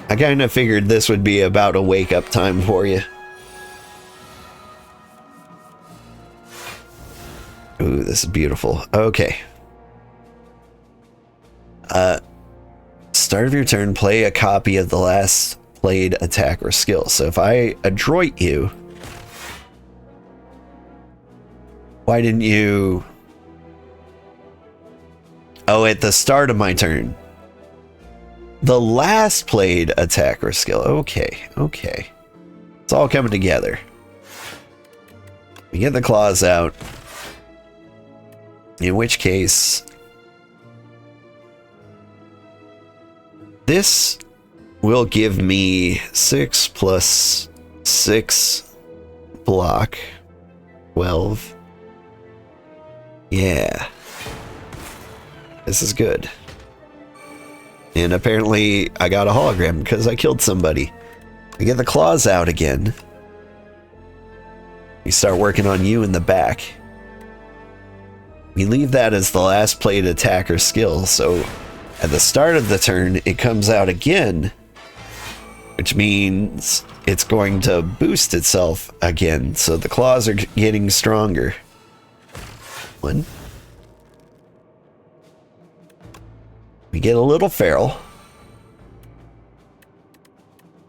I kind of figured this would be about a wake up time for you. Ooh, this is beautiful. Okay. Start of your turn, play a copy of the last played attack or skill. So if I adroit you, why didn't you... Oh, at the start of my turn. The last played attack or skill. Okay, okay. It's all coming together. We get the claws out. In which case... This will give me 6 plus 6 block. 12. Yeah. This is good. And apparently I got a hologram because I killed somebody. I get the claws out again. We start working on you in the back. We leave that as the last played attack or skill, so at the start of the turn it comes out again, which means it's going to boost itself again, so the claws are getting stronger. 1. We get a little feral.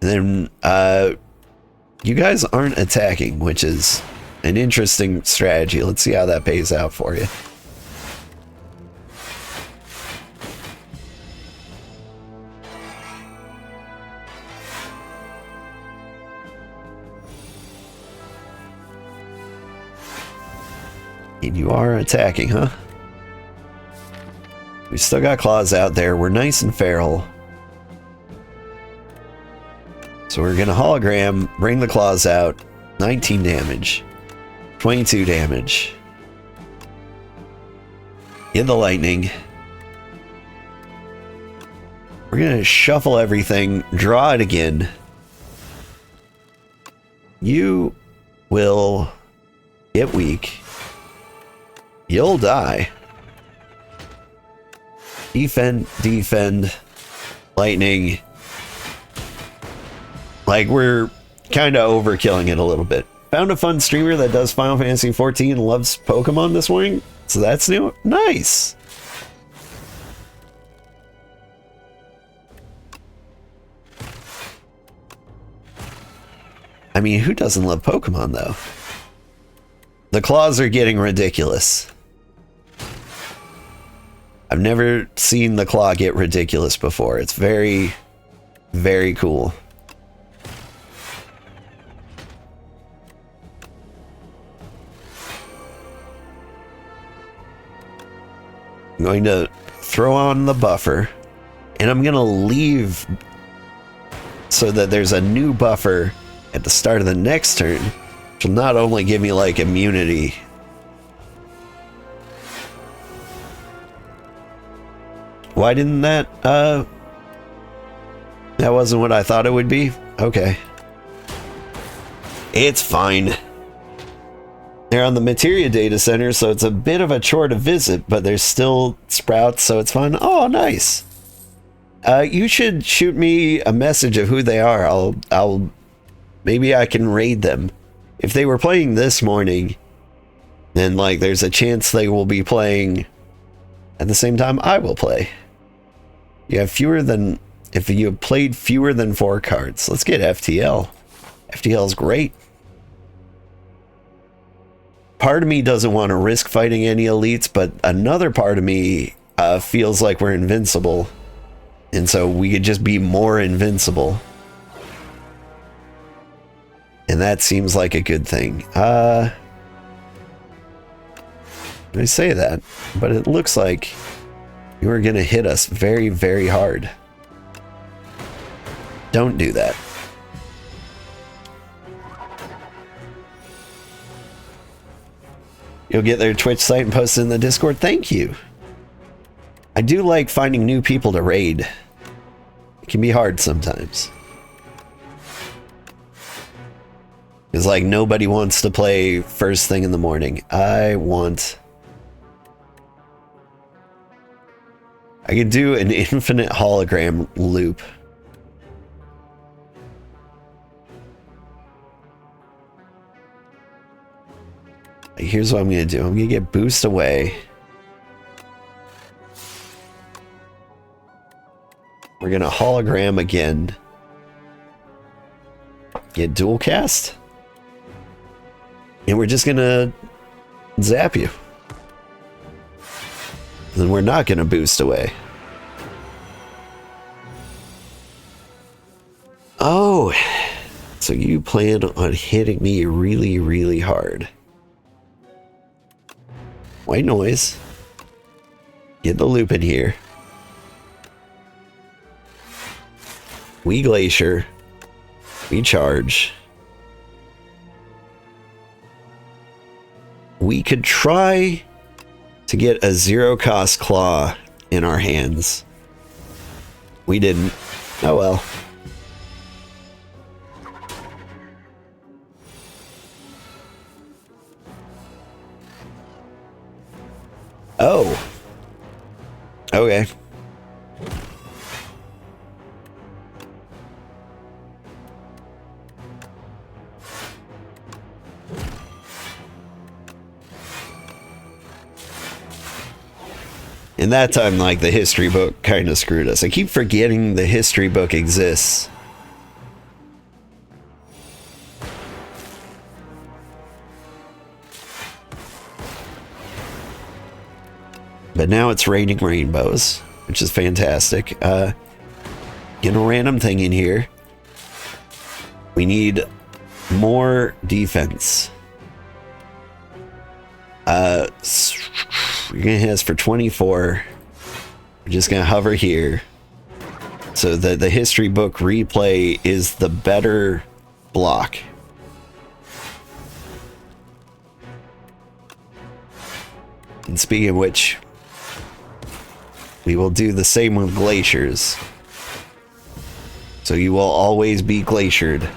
And then, you guys aren't attacking, which is an interesting strategy. Let's see how that pays out for you. And you are attacking, huh? We still got claws out there. We're nice and feral. So we're gonna hologram, bring the claws out. 19 damage. 22 damage. Get the lightning. We're gonna shuffle everything, draw it again. You will get weak. You'll die. Defend, defend, lightning. Like, we're kind of overkilling it a little bit. Found a fun streamer that does Final Fantasy 14 and loves Pokemon this morning, so that's new. Nice! I mean, who doesn't love Pokemon, though? The claws are getting ridiculous. I've never seen the claw get ridiculous before. It's very, very cool. I'm going to throw on the buffer, and I'm going to leave so that there's a new buffer at the start of the next turn, which will not only give me like immunity. Why didn't that, that wasn't what I thought it would be? Okay. It's fine. They're on the Materia Data Center, so it's a bit of a chore to visit, but there's still sprouts, so it's fun. Oh, nice. You should shoot me a message of who they are. Maybe I can raid them. If they were playing this morning, then like there's a chance they will be playing at the same time I will play. You have if you have played fewer than 4 cards. Let's get FTL. FTL is great. Part of me doesn't want to risk fighting any elites, but another part of me feels like we're invincible. And so we could just be more invincible. And that seems like a good thing. I say that, but it looks like you are going to hit us very, very hard. Don't do that. You'll get their Twitch site and post it in the Discord. Thank you. I do like finding new people to raid. It can be hard sometimes. It's like nobody wants to play first thing in the morning. I could do an infinite hologram loop. Here's what I'm going to do. I'm going to get boost away. We're going to hologram again. Get dual cast. And we're just going to zap you. Then we're not going to boost away. Oh, so you plan on hitting me really, really hard. White noise. Get the loop in here. We glacier. We charge. We could try to get a 0-cost claw in our hands. We didn't. Oh well. Oh. Okay. In that time, like, the history book kind of screwed us. I keep forgetting the history book exists. But now it's raining rainbows, which is fantastic. Get a random thing in here. We need more defense. You're gonna hit us for 24. We're just gonna hover here. So the history book replay is the better block. And speaking of which, we will do the same with glaciers. So you will always be glaciered.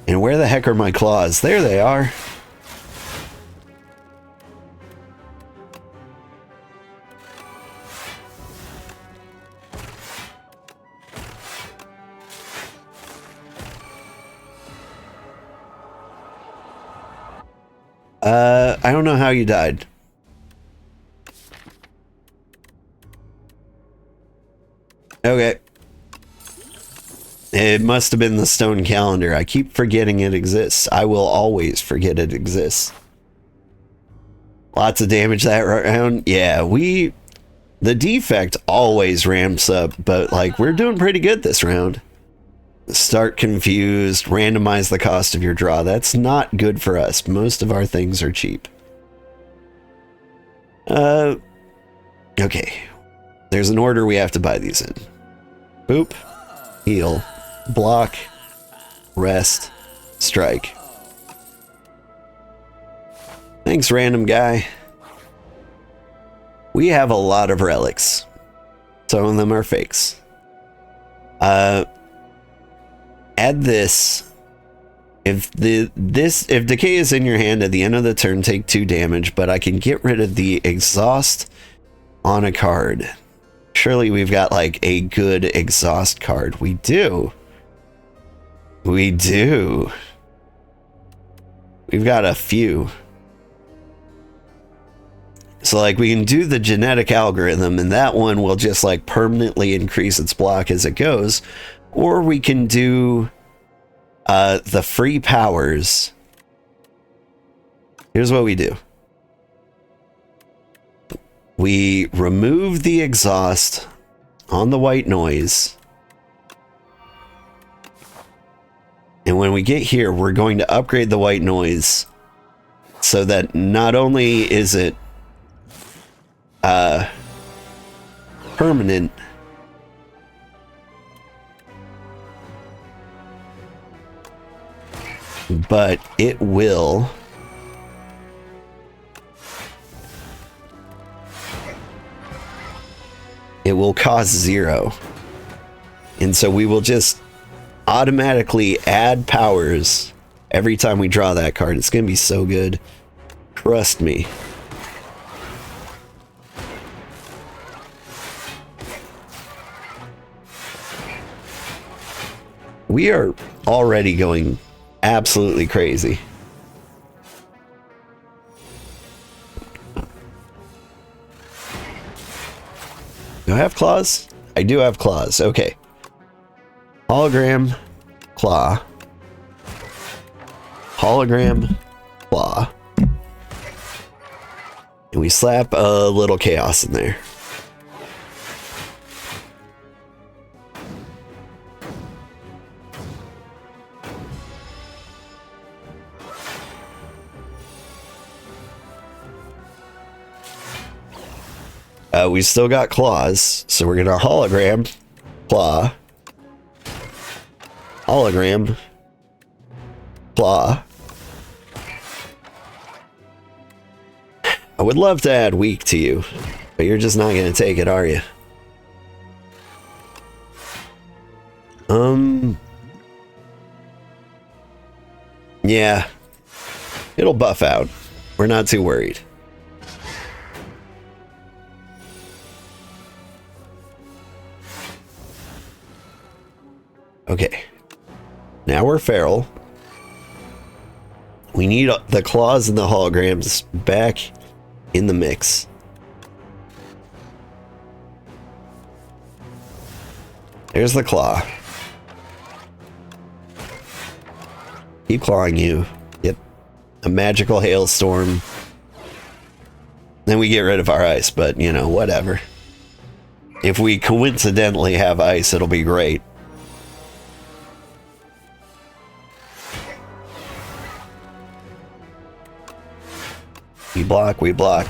And where the heck are my claws? There they are. I don't know how you died. Okay. It must have been the stone calendar. I keep forgetting it exists. I will always forget it exists. Lots of damage that round. Yeah, the defect always ramps up, but like we're doing pretty good this round. Start confused, randomize the cost of your draw. That's not good for us. Most of our things are cheap. Okay. There's an order we have to buy these in. Boop. Heal. block, rest, strike. Thanks, random guy. We have a lot of relics. Some of them are fakes. Add this. If decay is in your hand at the end of the turn, take 2 damage, but I can get rid of the exhaust on a card. Surely we've got like a good exhaust card. We do. We do. We've got a few. So like we can do the genetic algorithm and that one will just like permanently increase its block as it goes. Or we can do the free powers. Here's what we do. We remove the exhaust on the white noise. And when we get here, we're going to upgrade the white noise so that not only is it permanent, but it will cost 0. And so we will just automatically add powers every time we draw that card. It's gonna be so good. Trust me. We are already going absolutely crazy. Do I have claws? I do have claws. Okay. Hologram, claw. Hologram, claw. And we slap a little chaos in there. We still got claws, so we're gonna hologram, claw, hologram, claw. I would love to add weak to you, but you're just not gonna take it, are you? Yeah, it'll buff out. We're not too worried. Okay, now we're feral. We need the claws and the holograms back in the mix. There's the claw. Keep clawing you. Yep. A magical hailstorm. Then we get rid of our ice, but you know, whatever. If we coincidentally have ice, it'll be great. We block, we block.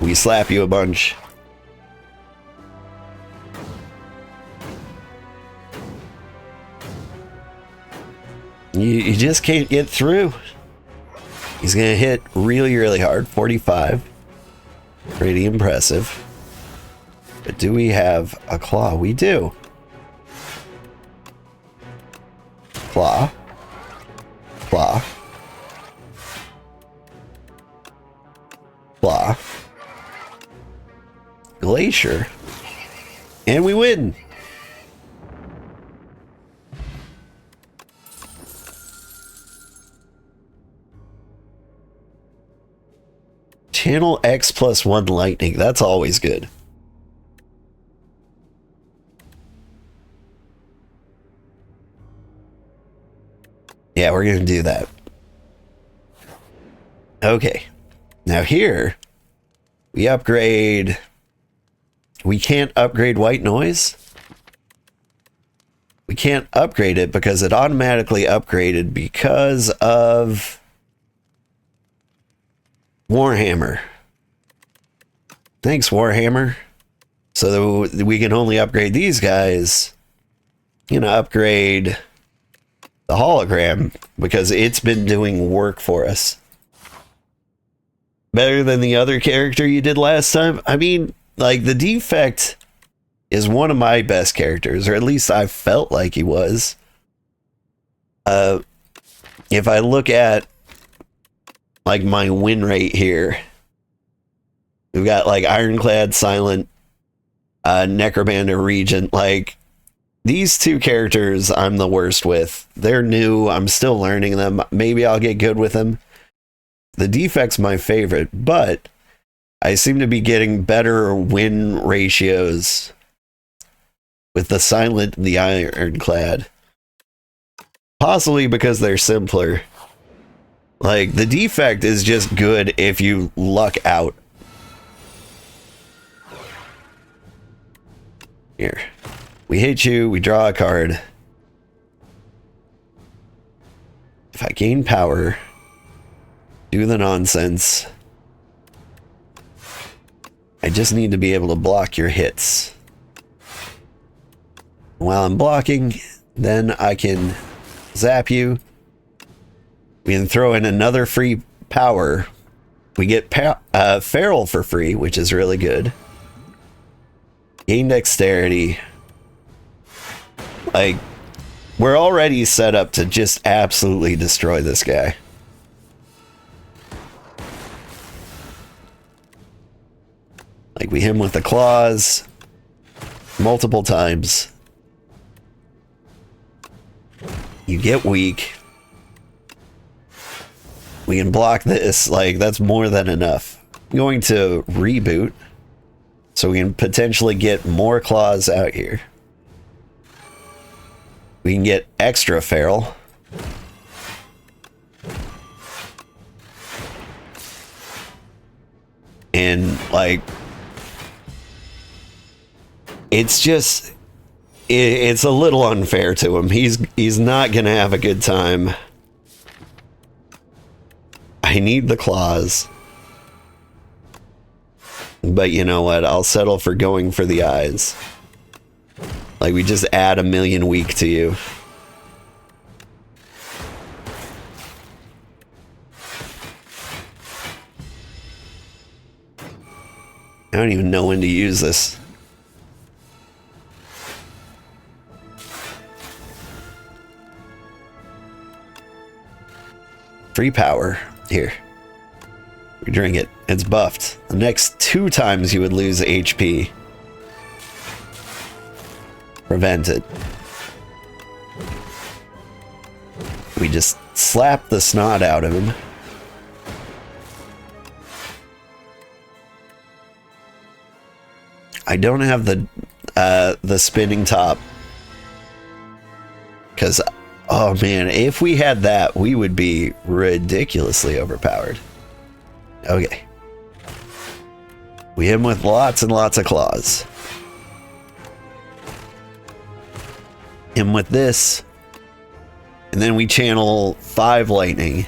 We slap you a bunch. You just can't get through. He's gonna hit really, really hard. 45. Pretty impressive. But do we have a claw? We do. Claw. Claw. Claw. Glacier. And we win. Channel X +1 lightning. That's always good. Yeah, we're going to do that. Okay. Now here, we upgrade. We can't upgrade white noise. We can't upgrade it because it automatically upgraded because of Warhammer. Thanks, Warhammer. So that we can only upgrade these guys gonna upgrade the hologram because it's been doing work for us. Better than the other character you did last time. I mean, like, the Defect is one of my best characters, or at least I felt like he was. If I look at like my win rate here, we've got like Ironclad, Silent, Necrobinder, Regent. Like, these two characters I'm the worst with. They're new. I'm still learning them. Maybe I'll get good with them. The Defect's my favorite, but I seem to be getting better win ratios with the Silent and the Ironclad. Possibly because they're simpler. Like, the Defect is just good if you luck out. Here. We hit you, we draw a card. If I gain power, do the nonsense. I just need to be able to block your hits. While I'm blocking, then I can zap you. We can throw in another free power. We get Feral for free, which is really good. Gain dexterity. Like, we're already set up to just absolutely destroy this guy. Like, we hit him with the claws multiple times. You get weak. We can block this. Like, that's more than enough. I'm going to reboot so we can potentially get more claws out here. We can get extra feral. And, like, it's just, it's a little unfair to him. He's not gonna have a good time. I need the claws. But you know what? I'll settle for going for the eyes. Like, we just add a million weak to you. I don't even know when to use this. Free power. Here. We drink it. It's buffed. The next 2 times you would lose HP. Prevent it. We just slap the snot out of him. I don't have the spinning top. Because, oh man, if we had that, we would be ridiculously overpowered. Okay. We hit him with lots and lots of claws. Him with this. And then we channel 5 lightning.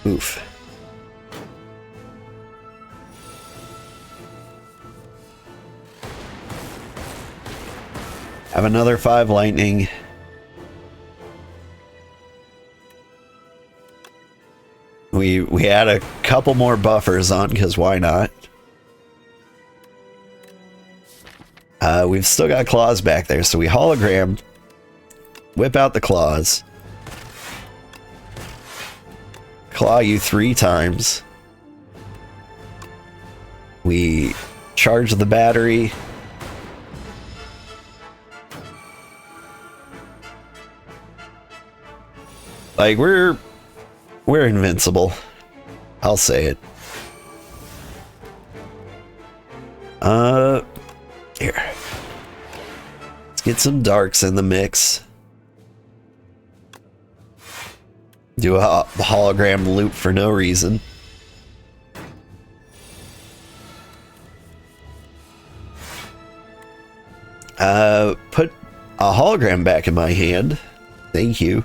Oof. Have another 5 lightning. We add a couple more buffers on, because why not? We've still got claws back there, so we hologram, whip out the claws, claw you 3 times. We charge the battery. Like, we're invincible. I'll say it. Here. Let's get some darks in the mix. Do a hologram loop for no reason. Put a hologram back in my hand. Thank you.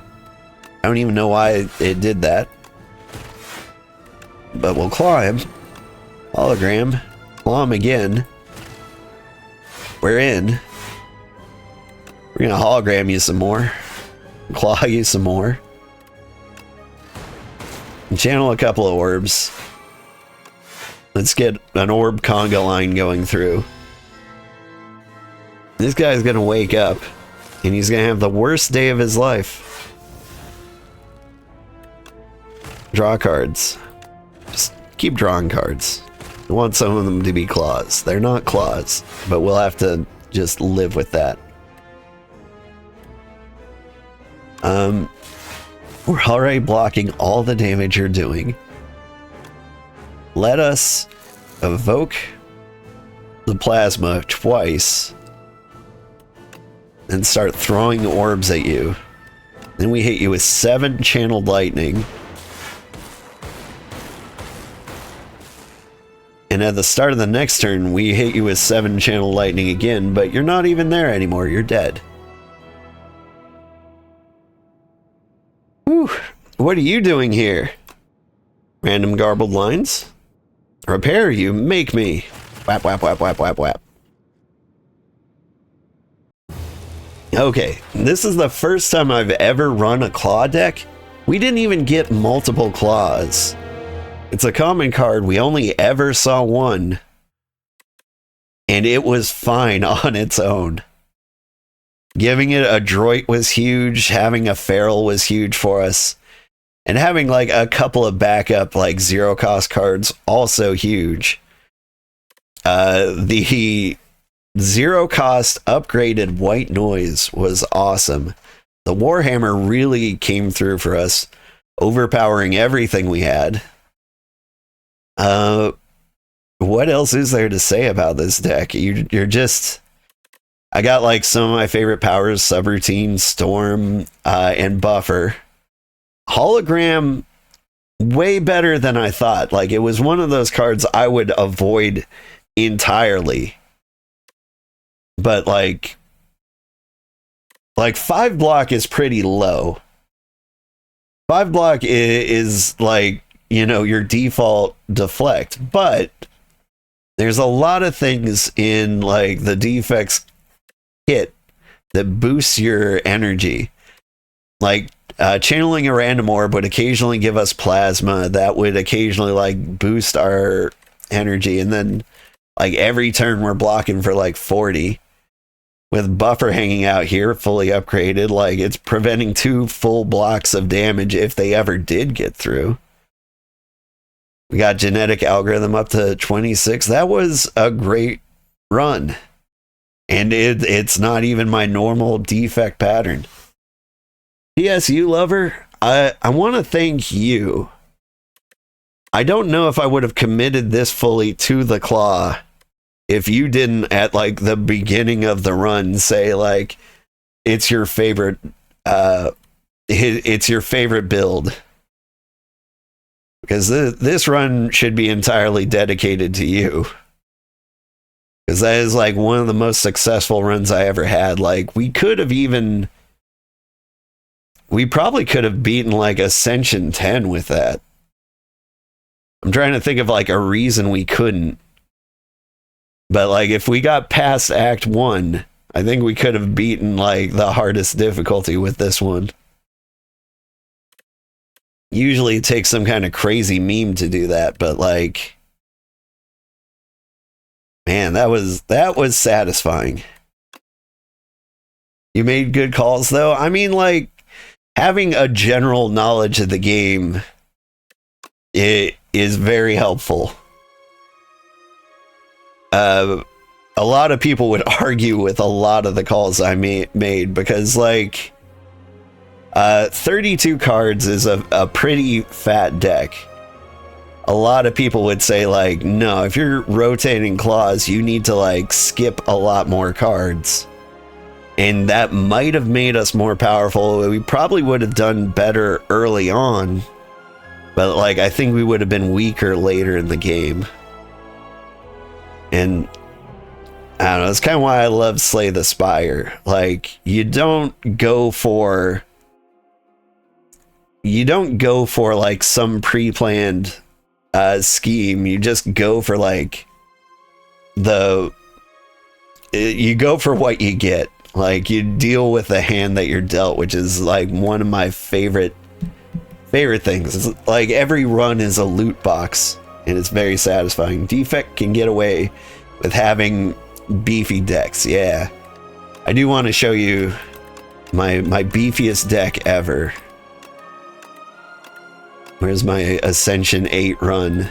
I don't even know why it did that. But we'll claw him. Hologram. Claw him again. We're in. We're gonna hologram you some more. Claw you some more. And channel a couple of orbs. Let's get an orb conga line going through. This guy's gonna wake up, and he's gonna have the worst day of his life. Draw cards. Just keep drawing cards. I want some of them to be claws. They're not claws, but we'll have to just live with that. We're already blocking all the damage you're doing. Let us evoke the plasma twice and start throwing orbs at you. Then we hit you with 7 channeled lightning. And at the start of the next turn, we hit you with 7 channeled lightning again, but you're not even there anymore. You're dead. Whew. What are you doing here? Random garbled lines? Repair you, make me. Whap, whap, whap, whap, whap, whap. Okay, this is the first time I've ever run a claw deck. We didn't even get multiple claws. It's a common card. We only ever saw one. And it was fine on its own. Giving it a droid was huge. Having a feral was huge for us. And having like a couple of backup like 0 cost cards also huge. The 0 cost upgraded white noise was awesome. The Warhammer really came through for us, overpowering everything we had. What else is there to say about this deck? You're just... I got like some of my favorite powers, Subroutine, Storm, and Buffer. Hologram, way better than I thought. Like, it was one of those cards I would avoid entirely. But like 5 block is pretty low. 5 block is like, you know, your default deflect. But there's a lot of things in like the defects kit that boosts your energy. Like channeling a random orb would occasionally give us plasma that would occasionally like boost our energy, and then like every turn we're blocking for like 40. With Buffer hanging out here fully upgraded, like it's preventing 2 full blocks of damage if they ever did get through. We got Genetic Algorithm up to 26. That was a great run. And it's not even my normal defect pattern. PSU lover, I want to thank you. I don't know if I would have committed this fully to the claw if you didn't at like the beginning of the run say like it's your favorite it's your favorite build. Because this run should be entirely dedicated to you. Because that is like one of the most successful runs I ever had. Like we probably could have beaten like Ascension 10 with that. I'm trying to think of like a reason we couldn't. But like if we got past Act 1, I think we could have beaten like the hardest difficulty with this one. Usually it takes some kind of crazy meme to do that, but like, man, that was satisfying. You made good calls though. I mean, like having a general knowledge of the game, it is very helpful. A lot of people would argue with a lot of the calls I made because like 32 cards is a pretty fat deck. A lot of people would say like, no, if you're rotating claws, you need to like skip a lot more cards. And that might have made us more powerful. We probably would have done better early on. But like, I think we would have been weaker later in the game. And I don't know, that's kind of why I love Slay the Spire. Like, you don't go for like some pre-planned scheme. You just go for like the you go for what you get. Like, you deal with the hand that you're dealt, which is like one of my favorite things. It's like every run is a loot box, and it's very satisfying. Defect can get away with having beefy decks. Yeah, I do want to show you my beefiest deck ever. Where's my Ascension 8 run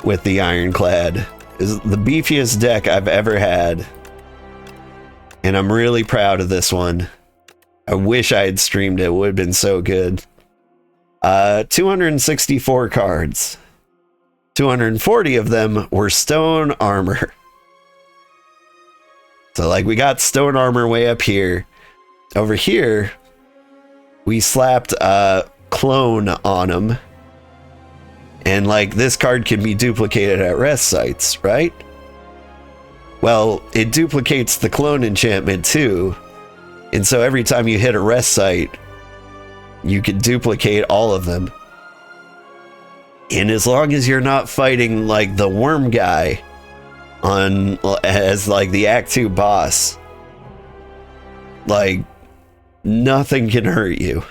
with the Ironclad? Is the beefiest deck I've ever had, and I'm really proud of this one. I wish I had streamed it. It would have been so good. 264 cards. 240 of them were stone armor. So, like, we got stone armor way up here. Over here, we slapped clone on them. And, like, this card can be duplicated at rest sites, right? Well, it duplicates the clone enchantment too. And so every time you hit a rest site, you can duplicate all of them. And as long as you're not fighting, like, the worm guy as, like, the Act 2 boss, like, nothing can hurt you.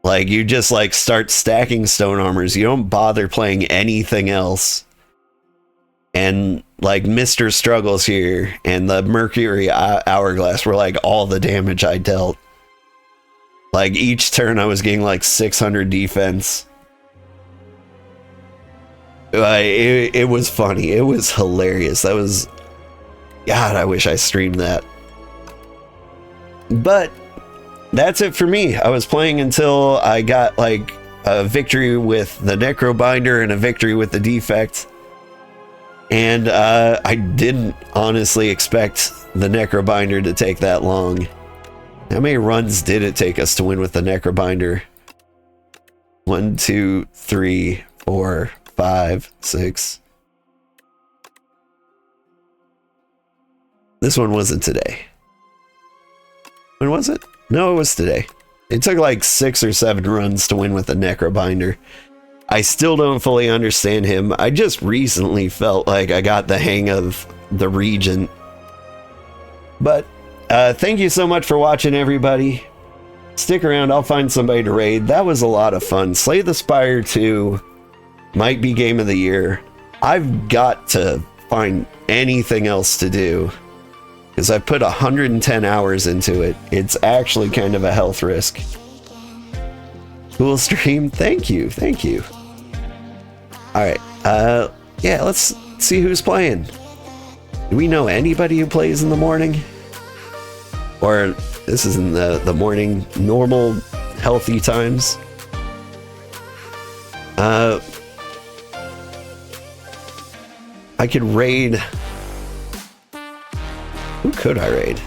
Like, you just, like, start stacking stone armors. You don't bother playing anything else. And, like, Mr. Struggles here and the Mercury Hourglass were, like, all the damage I dealt. Like, each turn I was getting, like, 600 defense. It was funny. It was hilarious. That was... God, I wish I streamed that. But that's it for me. I was playing until I got, like, a victory with the Necrobinder and a victory with the Defect. And I didn't honestly expect the Necrobinder to take that long. How many runs did it take us to win with the Necrobinder? 1, 2, 3, 4, 5, 6. This one wasn't today. When was it? No, it was today. It took like 6 or 7 runs to win with the Necrobinder. I still don't fully understand him. I just recently felt like I got the hang of the Regent. But thank you so much for watching, everybody. Stick around. I'll find somebody to raid. That was a lot of fun. Slay the Spire 2 might be game of the year. I've got to find anything else to do, because I've put 110 hours into it. It's actually kind of a health risk. Cool stream. Thank you. Thank you. All right. Yeah, let's see who's playing. Do we know anybody who plays in the morning? Or this is in the morning, normal, healthy times? I could raid. Who could I raid?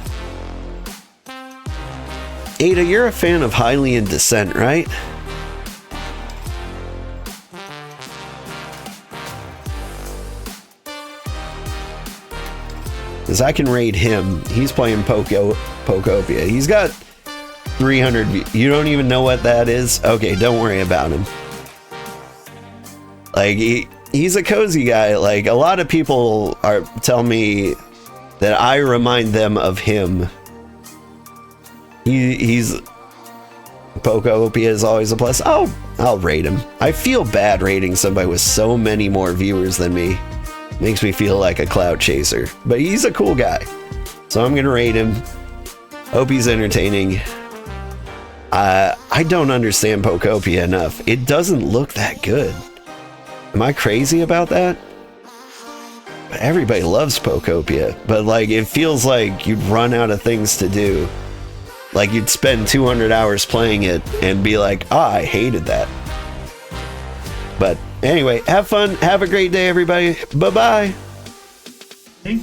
Ada, you're a fan of Hylian Descent, right? Because I can raid him. He's playing Pokopia. He's got 300 views. You don't even know what that is? Okay, don't worry about him. Like, he's a cozy guy. Like, a lot of people tell me that I remind them of him. He's... Pokopia is always a plus. I'll raid him. I feel bad raiding somebody with so many more viewers than me. Makes me feel like a clout chaser. But he's a cool guy. So I'm gonna raid him. Hope he's entertaining. I don't understand Pokopia enough. It doesn't look that good. Am I crazy about that? Everybody loves Pokopia. But, like, it feels like you'd run out of things to do. Like, you'd spend 200 hours playing it and be like, I hated that. But anyway, have fun. Have a great day, everybody. Bye-bye.